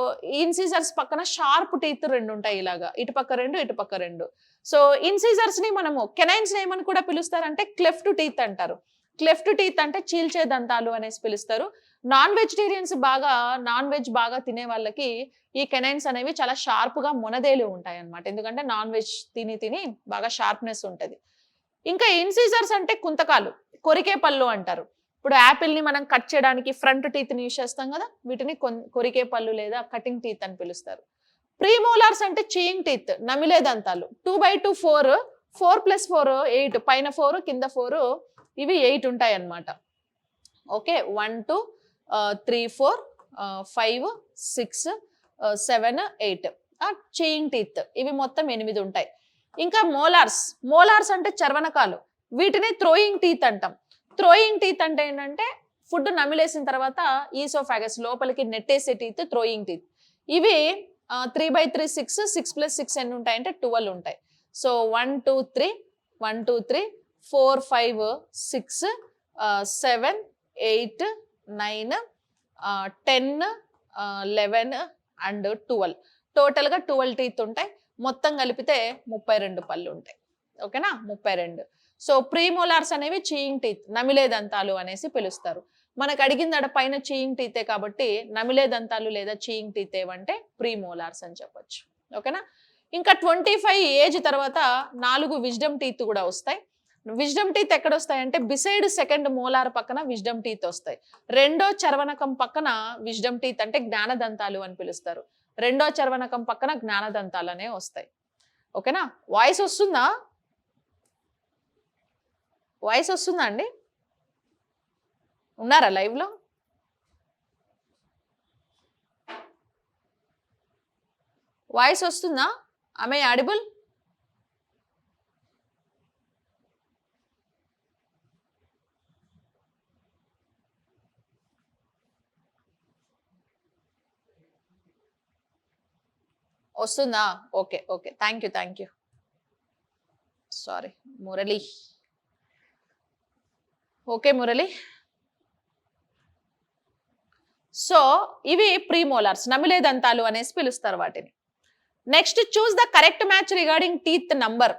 ఇన్సిజర్స్ పక్కన షార్ప్ టీత్ 2 ఉంటాయి, ఇలాగా ఇటు పక్క 2, ఇటు పక్క 2. సో ఇన్సిజర్స్ ని మనము కెనైన్స్ ఏమని కూడా పిలుస్తారంటే క్లెఫ్ట్ టీత్ అంటారు. క్లెఫ్ట్ టీత్ అంటే చీల్చే దంతాలు అనేసి పిలుస్తారు. నాన్ వెజిటేరియన్స్ నాన్ వెజ్ బాగా తినే వాళ్ళకి ఈ కెనైన్స్ అనేవి చాలా షార్ప్ గా మొనదేలు ఉంటాయి అన్నమాట. ఎందుకంటే నాన్ వెజ్ తిని బాగా షార్ప్నెస్ ఉంటుంది. ఇంకా ఇన్సీజర్స్ అంటే కుంతకాలు, కొరికే పళ్ళు అంటారు. ఇప్పుడు యాపిల్ ని మనం కట్ చేయడానికి ఫ్రంట్ టీత్ ని యూస్ చేస్తాం కదా, వీటిని కొరికే పళ్ళు లేదా కటింగ్ టీత్ అని పిలుస్తారు. ప్రీమోలార్స్ అంటే చీయింగ్ టీత్, నమిలే దంతాలు. 2/2 4, 4+4 8, పైన 4 కింద 4, ఇవి 8 ఉంటాయి అన్నమాట. ఓకే, 1 2 3 4 5 6 7 8 చీయింగ్ టీత్, ఇవి మొత్తం 8 ఉంటాయి. ఇంకా మోలార్స్ అంటే చర్వనకాలు, వీటిని థ్రోయింగ్ టీత్ అంటాం. థ్రోయింగ్ టీత్ అంటే ఏంటంటే ఫుడ్ నమిలేసిన తర్వాత ఈసోఫాగస్ లోపలికి నెట్టేసే టీత్ థ్రోయింగ్ టీత్. ఇవి 3/3 6, 6+6 ఎన్ని ఉంటాయి అంటే 12 ఉంటాయి. సో 1 2 3 1 2 3 4 5 6 7 8 9 10 11 అండ్ 12, టోటల్గా 12 టీత్ ఉంటాయి. మొత్తం కలిపితే 32 పళ్ళు ఉంటాయి. ఓకేనా, 32. సో ప్రీమోలార్స్ అనేవి చీయింగ్ టీత్, నమిలే దంతాలు అనేసి పిలుస్తారు. మనకు అడిగింది అడ పైన చీయింగ్ టీతే కాబట్టి నమిలే దంతాలు లేదా చీయింగ్ టీత్ ఏవంటే ప్రీమోలార్స్ అని చెప్పొచ్చు. ఓకేనా. ఇంకా 25 ఏజ్ తర్వాత 4 విజ్డమ్ టీత్ కూడా వస్తాయి. విజ్డమ్ టీత్ ఎక్కడ వస్తాయంటే బిసైడ్ సెకండ్ మోలార్ పక్కన విజ్డమ్ టీత్ వస్తాయి. రెండో చర్వనకం పక్కన విజ్డమ్ టీత్ అంటే జ్ఞానదంతాలు అని పిలుస్తారు. రెండో చర్వనకం పక్కన జ్ఞానదంతాలు అనేవి వస్తాయి. ఓకేనా, వాయిస్ వస్తుందా? వాయిస్ వస్తుందా అండి? ఉన్నారా లైవ్ లో? వాయిస్ వస్తుందా? ఆమె ఆడిబుల్? వస్తుందా? Okay okay, thank you. Sorry Murali. Okay Murali. So ఇవి ప్రీమోలార్స్, నమిలే దంతాలు అనేసి పిలుస్తారు వాటిని. Next, choose the correct match regarding teeth number.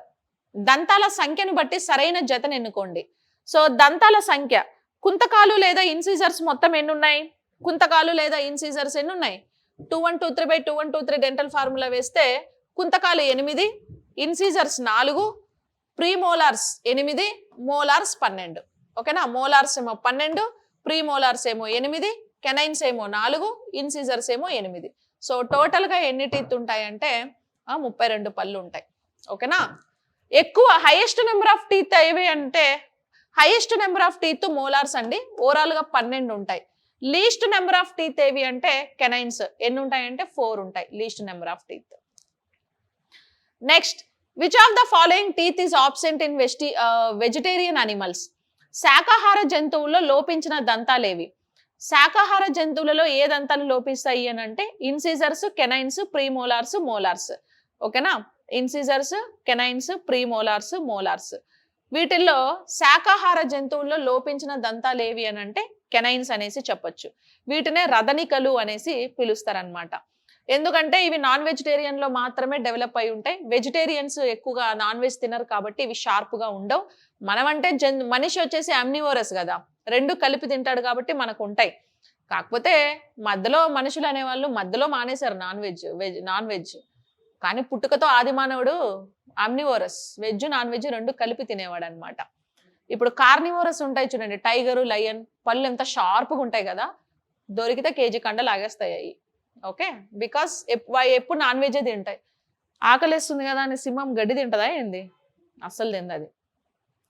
దంతాల సంఖ్యను బట్టి సరైన జతను ఎన్నుకోండి. సో దంతాల సంఖ్య, కుంతకాలు లేదా ఇన్సిజర్స్ మొత్తం ఎన్ని ఉన్నాయి? కుంతకాలు లేదా ఇన్సిజర్స్ ఎన్ని ఉన్నాయి? 2123/2123 డెంటల్ ఫార్ములా వేస్తే కుంతకాలు 8, ఇన్సిజర్స్ 4, ప్రీమోలార్స్ 8, మోలార్స్ 12. ఓకేనా, మోలార్స్ ఏమో 12, ప్రీమోలార్స్ ఏమో 8, కెనైన్స్ ఏమో 4, ఇన్సిజర్స్ ఏమో 8. సో టోటల్ గా ఎన్ని టీత్ ఉంటాయంటే 32 పళ్ళు ఉంటాయి. ఓకేనా. ఎక్కువ హైయెస్ట్ నెంబర్ ఆఫ్ టీత్ ఏవి అంటే, highest number of teeth molars అండి, ఓవరాల్ గా 12 ఉంటాయి. లీస్ట్ నెంబర్ ఆఫ్ టీత్ ఏవి అంటే కెనైన్స్, ఎన్ని ఉంటాయంటే 4 ఉంటాయి least number of teeth. Next, which of the following teeth is absent in vegetarian animals? శాకాహార జంతువుల్లో లోపించిన దంతాలేవి? శాకాహార జంతువులలో ఏ దంతాలు లోపిస్తాయి అని అంటే ఇన్సిజర్స్, కెనైన్స్, ప్రీమోలార్స్, మోలార్స్. ఓకేనా, ఇన్సిజర్స్, కెనైన్స్, ప్రీమోలార్స్, మోలార్స్. వీటిల్లో శాకాహార జంతువుల్లో లోపించిన దంతాలు ఏవి అని అంటే కెనైన్స్ అనేసి చెప్పొచ్చు. వీటినే రదనికలు అనేసి పిలుస్తారనమాట. ఎందుకంటే ఇవి నాన్ వెజిటేరియన్ లో మాత్రమే డెవలప్ అయి ఉంటాయి. వెజిటేరియన్స్ ఎక్కువగా నాన్ వెజ్ తినరు కాబట్టి ఇవి షార్ప్ గా ఉండవు. మనమంటే మనిషి వచ్చేసి అమ్నివోరస్ కదా, రెండు కలిపి తింటాడు కాబట్టి మనకు ఉంటాయి. కాకపోతే మధ్యలో మనుషులు అనేవాళ్ళు మధ్యలో మానేశారు నాన్ వెజ్. కానీ పుట్టుకతో ఆది మానవుడు ఆమ్నివోరస్, వెజ్ నాన్ వెజ్ రెండు కలిపి తినేవాడు అనమాట. ఇప్పుడు కార్నివోరస్ ఉంటాయి చూడండి, టైగరు, లయన్, పళ్ళు ఎంత షార్ప్గా ఉంటాయి కదా, దొరికితే కేజీ కండ లాగేస్తాయి అవి. ఓకే, బికాస్ ఎప్పుడు నాన్ వెజే తింటాయి. ఆకలిస్తుంది కదా అని సింహం గడ్డి తింటదా ఏంది? అస్సలు తిందది.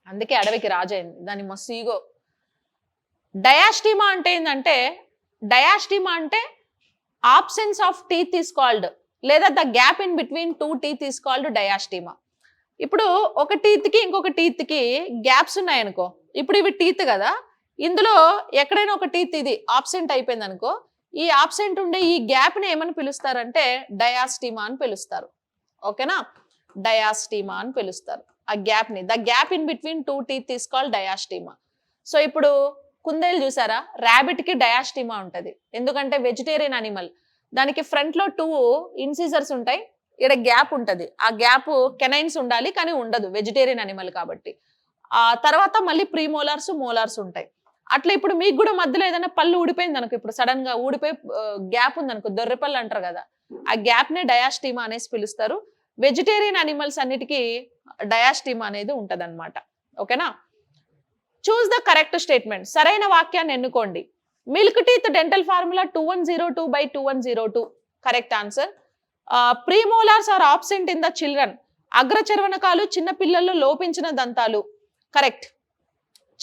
అందుకే అడవికి రాజైంది, దాని మస్తు ఈగో. డయాస్టిమా అంటే ఏంటంటే, డయాస్టిమా అంటే absence of teeth is called, లేదా the gap in between 2 teeth is called diastema. ఇప్పుడు ఒక టీత్ కి ఇంకొక టీత్ కి గ్యాప్స్ ఉన్నాయనుకో, ఇప్పుడు ఇవి టీత్ కదా, ఇందులో ఎక్కడైనా ఒక టీత్ ఇది ఆబ్సెంట్ అయిపోయింది అనుకో, ఈ ఆబ్సెంట్ ఉండే ఈ గ్యాప్ ని ఏమని పిలుస్తారంటే డయాస్టిమా అని పిలుస్తారు. ఓకేనా, డయాస్టిమా అని పిలుస్తారు ఆ గ్యాప్ ని. The gap in between 2 teeth is called diastema. So ఇప్పుడు కుందేలు చూసారా, ర్యాబిట్ కి డయాస్టిమా ఉంటది, ఎందుకంటే వెజిటేరియన్ అనిమల్. దానికి ఫ్రంట్ లో 2 ఇన్సిజర్స్ ఉంటాయి, ఇక్కడ గ్యాప్ ఉంటది. ఆ గ్యాప్ కెనైన్స్ ఉండాలి కానీ ఉండదు, వెజిటేరియన్ అనిమల్ కాబట్టి. ఆ తర్వాత మళ్ళీ ప్రీమోలార్స్, మోలార్స్ ఉంటాయి. అట్లా ఇప్పుడు మీకు కూడా మధ్యలో ఏదైనా పళ్ళు ఊడిపోయింది అనుకో, ఇప్పుడు సడన్ గా ఊడిపోయి గ్యాప్ ఉంది అనుకో, దొర్రెపళ్ళు అంటారు కదా, ఆ గ్యాప్ నే డయాస్టిమా అనేసి పిలుస్తారు. వెజిటేరియన్ అనిమల్స్ అన్నిటికీ డయాస్టిమా అనేది ఉంటది అనమాట. ఓకేనా. చూస్ ద కరెక్ట్ స్టేట్మెంట్, సరైన వాక్యాన్ని ఎన్నుకోండి. Milk teeth dental formula 2102/2102 correct answer. Premolars are absent in the children, అగ్రచర్వనకాలు చిన్న పిల్లల్లో లోపించిన దంతాలు కరెక్ట్.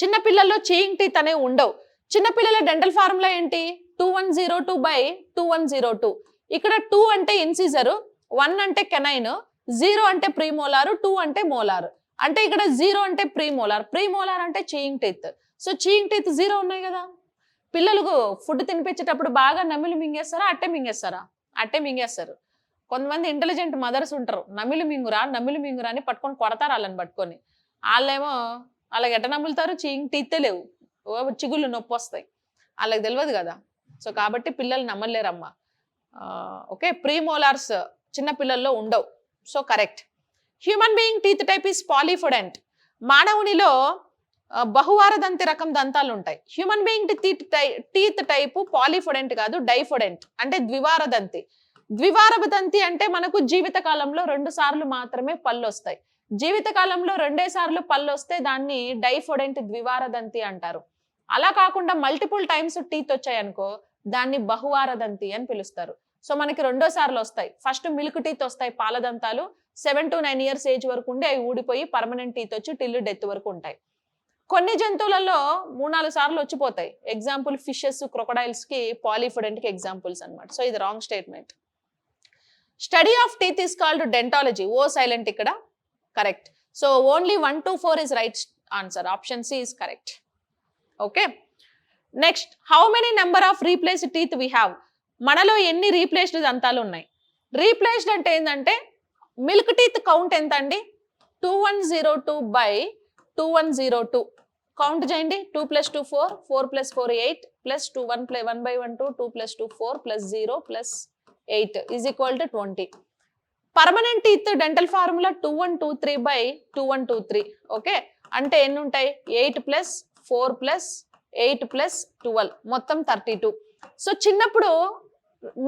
చిన్న పిల్లల్లో చేయింగ్ టీత్ అనేవి ఉండవు. చిన్న పిల్లల డెంటల్ ఫార్ములా ఏంటి 2102/2102. ఇక్కడ 2 అంటే ఇన్సిజర్, 1 అంటే కెనైన్, 0 అంటే ప్రీమోలార్, 2 అంటే మోలార్. అంటే ఇక్కడ 0 అంటే ప్రీమోలార్ అంటే చేయింగ్ టీత్. సో చేయింగ్ టీత్ 0 ఉన్నాయి కదా. పిల్లలకు ఫుడ్ తినిపించేటప్పుడు బాగా నమిలి మింగేస్తారా, అట్టే మింగేస్తారా? అట్టే మింగేస్తారు. కొంతమంది ఇంటెలిజెంట్ మదర్స్ ఉంటారు, నమిలి మింగురా అని పట్టుకొని కొడతారు వాళ్ళని పట్టుకొని. వాళ్ళేమో వాళ్ళకి ఎట్ట నమ్ములుతారు, చేయింగ్ టీతే లేవు, చిగుళ్ళు నొప్పి వస్తాయి, వాళ్ళకి తెలియదు కదా. సో కాబట్టి పిల్లలు నమ్మలేరమ్మా. ఓకే, ప్రీమోలార్స్ చిన్న పిల్లల్లో ఉండవు. So correct. Human being teeth type is polyphyodont, మానవునిలో బహువారదంతి రకం దంతాలు ఉంటాయి. Human being teeth type polyphyodont కాదు, డైఫోడెంట్ అంటే ద్వివారదంతి. ద్వివారదంతి అంటే మనకు జీవిత కాలంలో 2 సార్లు మాత్రమే పళ్ళు వస్తాయి. జీవిత కాలంలో 2 సార్లు పళ్ళు వస్తే దాన్ని డైఫోడెంట్ ద్వివారదంతి అంటారు. అలా కాకుండా మల్టిపుల్ టైమ్స్ టీత్ వచ్చాయనుకో దాన్ని బహువారదంతి అని పిలుస్తారు. సో మనకి 2 సార్లు వస్తాయి. ఫస్ట్ మిల్క్ టీత్ వస్తాయి, పాలదంతాలు 7 to 9 years ఏజ్ వరకు ఉండి అవి ఊడిపోయి పర్మనెంట్ టీత్ వచ్చి టిల్ డెత్ వరకు ఉంటాయి. కొన్ని జంతువులలో 3-4 సార్లు వచ్చిపోతాయి. ఎగ్జాంపుల్ ఫిషెస్, క్రొకడైల్స్ కి పాలిఫోడెంట్ కి ఎగ్జాంపుల్స్ అన్నమాట. సో ఇది wrong statement. Study of teeth is called dentology. O silent ఇక్కడ correct. So only 1 to 4 is right answer. Option C is correct. Okay, next, how many number of replaced teeth we have? మనలో ఎన్ని replaced దంతాలు ఉన్నాయి? Replaced అంటే ఏంటంటే milk teeth count ఎంత అండి? 2102/2102 count చేయండి. 2 + 2 4, 4 + 4 8 + 2 1/1/2, 2 + 2 4 + 0 + 8 is equal to 20. Permanent teeth dental formula 2123/2123. Okay, అంటే ఎన్ని ఉంటాయి? 8 + 4 + 8 + 12 మొత్తం 32. సో చిన్నప్పుడు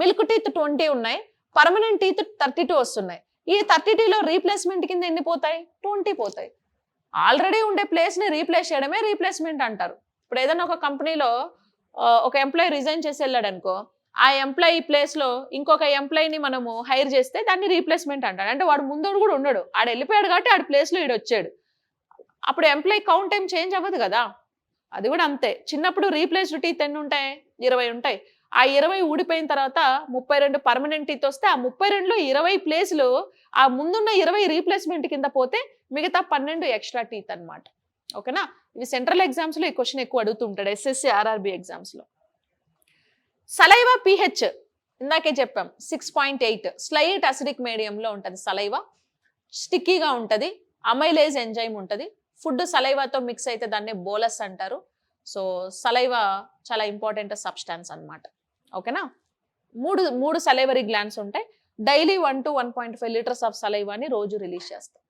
మిల్క్ టీత్ 20 ఉన్నాయి, పర్మనెంట్ టీత్ 32 వస్తున్నాయి. ఈ 32లో రీప్లేస్మెంట్ కింద ఎన్ని పోతాయి? 20 పోతాయి. ఆల్రెడీ ఉండే ప్లేస్ ని రీప్లేస్ చేయడమే రీప్లేస్మెంట్ అంటారు. ఇప్పుడు ఏదైనా ఒక కంపెనీలో ఒక ఎంప్లాయీ రిజైన్ చేసి వెళ్ళాడు అనుకో, ఆ ఎంప్లాయీ ప్లేస్ లో ఇంకొక ఎంప్లాయీని మనము హైర్ చేస్తే దాన్ని రీప్లేస్మెంట్ అంటాడు. అంటే వాడు ముందోడు కూడా ఉండడు, ఆడు వెళ్ళిపోయాడు కాబట్టి ఆడి ప్లేస్ లో ఈడు వచ్చాడు. అప్పుడు ఎంప్లాయీ కౌంట్ ఏం చేంజ్ అవ్వదు కదా. అది కూడా అంతే. చిన్నప్పుడు రీప్లేస్డ్ టీత్ ఎన్ని ఉంటాయి? 20 ఉంటాయి. ఆ 20 ఊడిపోయిన తర్వాత 32 పర్మనెంట్ టీత్ వస్తే ఆ 32లో 20 ప్లేస్లు ఆ ముందున్న 20 రీప్లేస్మెంట్ కింద పోతే మిగతా 12 ఎక్స్ట్రా టీత్ అన్నమాట. ఓకేనా. ఇవి సెంట్రల్ ఎగ్జామ్స్ లో ఈ క్వశ్చన్ ఎక్కువ అడుగుతుంటాడు, ఎస్ఎస్సి ఆర్ఆర్బి ఎగ్జామ్స్ లో. సలైవా pH ఇందాకే చెప్పాం 6.8, స్లైట్ అసిడిక్ మీడియంలో ఉంటుంది. సలైవా స్టిక్కీగా ఉంటుంది, అమైలేజ్ ఎంజైమ్ ఉంటుంది. ఫుడ్ సలైవాతో మిక్స్ అయితే దాన్ని బోలస్ అంటారు. సో సలైవా చాలా ఇంపార్టెంట్ సబ్స్టాన్స్ అన్నమాట. ఓకేనా. మూడు సలైవరీ గ్లాండ్స్ ఉంటాయి. డైలీ 1 to 1.5 లీటర్స్ ఆఫ్ సలైవాని రోజు రిలీజ్ చేస్తాం.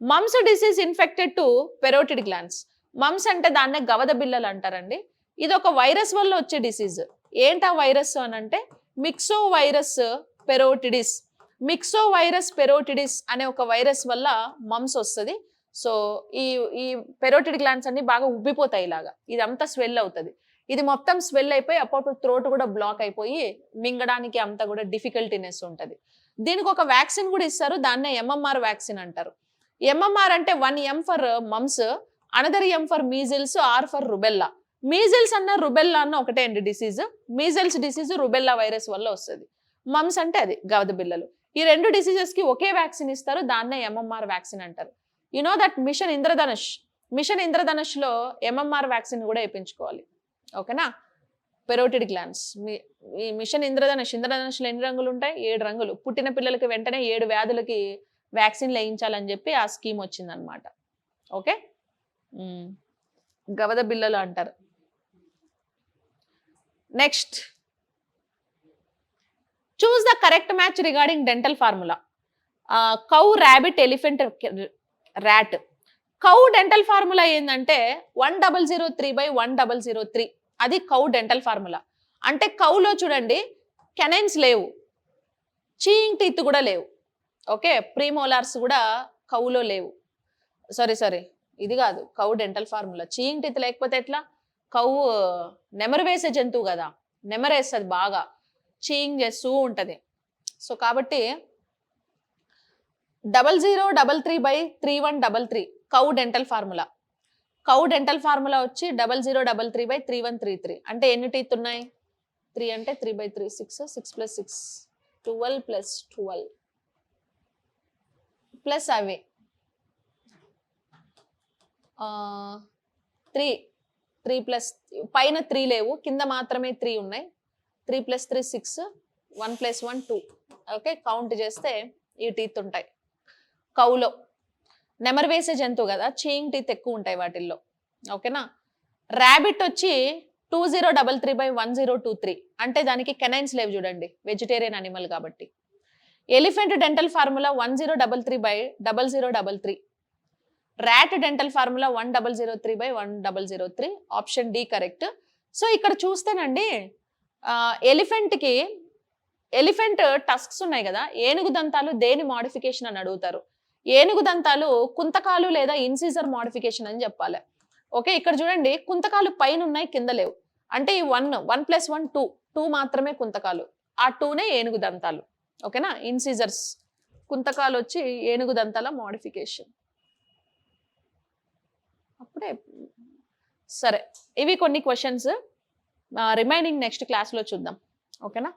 Mumps disease infected to parotid glands. Mumps అంటే దాన్నే గవద బిల్లలు అంటారండి. ఇది ఒక వైరస్ వల్ల వచ్చే డిసీజ్. ఏంటా వైరస్ అని అంటే మిక్సోవైరస్ పెరోటిడిస్. మిక్సోవైరస్ పెరోటిడిస్ అనే ఒక వైరస్ వల్ల మమ్స్ వస్తుంది. సో ఈ పెరోటిడ్ గ్లాండ్స్ అన్ని బాగా ఉబ్బిపోతాయి ఇలాగా, ఇదంతా స్వెల్ అవుతుంది. ఇది మొత్తం స్వెల్ అయిపోయి అప్పుడు థ్రోట్ కూడా బ్లాక్ అయిపోయి మింగడానికి అంతా కూడా డిఫికల్టీనెస్ ఉంటుంది. దీనికి ఒక వ్యాక్సిన్ కూడా ఇస్తారు, దాన్నే ఎంఎంఆర్ వ్యాక్సిన్ అంటారు. ఎంఎంఆర్ అంటే 1 M for mumps, another M for measles, R for rubella. Measles అన్న రుబెల్లా అన్న ఒకటే అండి disease. Measles disease rubella virus వల్ల వస్తుంది. మమ్స్ అంటే అది గవద బిల్లలు. ఈ 2 డిసీజెస్ కి ఒకే వ్యాక్సిన్ ఇస్తారు, దాన్నే ఎంఎంఆర్ వ్యాక్సిన్ అంటారు. You know that mission Indradhanush లో ఎంఎంఆర్ వ్యాక్సిన్ కూడా వేయించుకోవాలి. ఓకేనా. పెరోటిడ్ గ్లాండ్స్ ఈ మిషన్ ఇంద్రధనుష్లో ఎన్ని రంగులు ఉంటాయి? 7 రంగులు. పుట్టిన పిల్లలకి వెంటనే 7 వ్యాధులకి వ్యాక్సిన్ వేయించాలని చెప్పి ఆ స్కీమ్ వచ్చిందనమాట. ఓకే, గవద బిల్లలు అంటారు. Next, choose the correct match regarding dental formula. Cow, rabbit, elephant, rat. Cow dental formula ఏంటంటే 1003/1003. అది కౌ డెంటల్ ఫార్ములా. అంటే కౌలో చూడండి కెనైన్స్ లేవు, చీయింగ్ టీత్ కూడా లేవు. ఓకే, ప్రీమోలార్స్ కూడా కౌలో లేవు. సారీ ఇది కాదు కౌ డెంటల్ ఫార్ములా. చీయింగ్ టీత్ లేకపోతే ఎట్లా? కౌ నెమరు వేసే జంతువు కదా, నెమరేస్తుంది బాగా, చీయింగ్ చేస్తూ ఉంటది. సో కాబట్టి 0033/3133 cow dental formula. Cow dental formula వచ్చి 0033/3133. అంటే ఎన్ని టీత్ ఉన్నాయి? 3 అంటే 3/3 6 6 + 6 12 + 12 ప్లస్ అవి 3 ప్లస్ పైన 3 లేవు, కింద మాత్రమే 3 ఉన్నాయి. 3 + 3 6 1 + 1 2. ఓకే, కౌంట్ చేస్తే ఈ టీత్ ఉంటాయి కౌలో. నెమరు వేసే జంతువు కదా, చీయింగ్ టీత్ ఎక్కువ ఉంటాయి వాటిల్లో. ఓకేనా. ర్యాబిట్ వచ్చి 2033/1023. అంటే దానికి కెనైన్స్ లేవు చూడండి, వెజిటేరియన్ అనిమల్ కాబట్టి. Elephant dental formula 1033/0033. Rat dental formula 1003/1003. Option D correct. So ఇక్కడ చూస్తేనండి ఎలిఫెంట్ టస్క్స్ ఉన్నాయి కదా, ఏనుగు దంతాలు దేని మోడిఫికేషన్ అని అడుగుతారు. ఏనుగు దంతాలు కుంతకాలు లేదా ఇన్సిజర్ మోడిఫికేషన్ అని చెప్పాలి. ఓకే, ఇక్కడ చూడండి కుంతకాలు పైన ఉన్నాయి, కింద లేవు. అంటే ఈ 1 + 1 2 మాత్రమే కుంతకాలు, ఆ 2నే ఏనుగు దంతాలు. ఓకేనా. ఇన్సిజర్స్ కుంతకాలు వచ్చి ఏనుగు దంతాల మోడిఫికేషన్. అప్పుడే సరే, ఇవి కొన్ని క్వశ్చన్స్, రిమైనింగ్ నెక్స్ట్ క్లాస్లో చూద్దాం. ఓకేనా.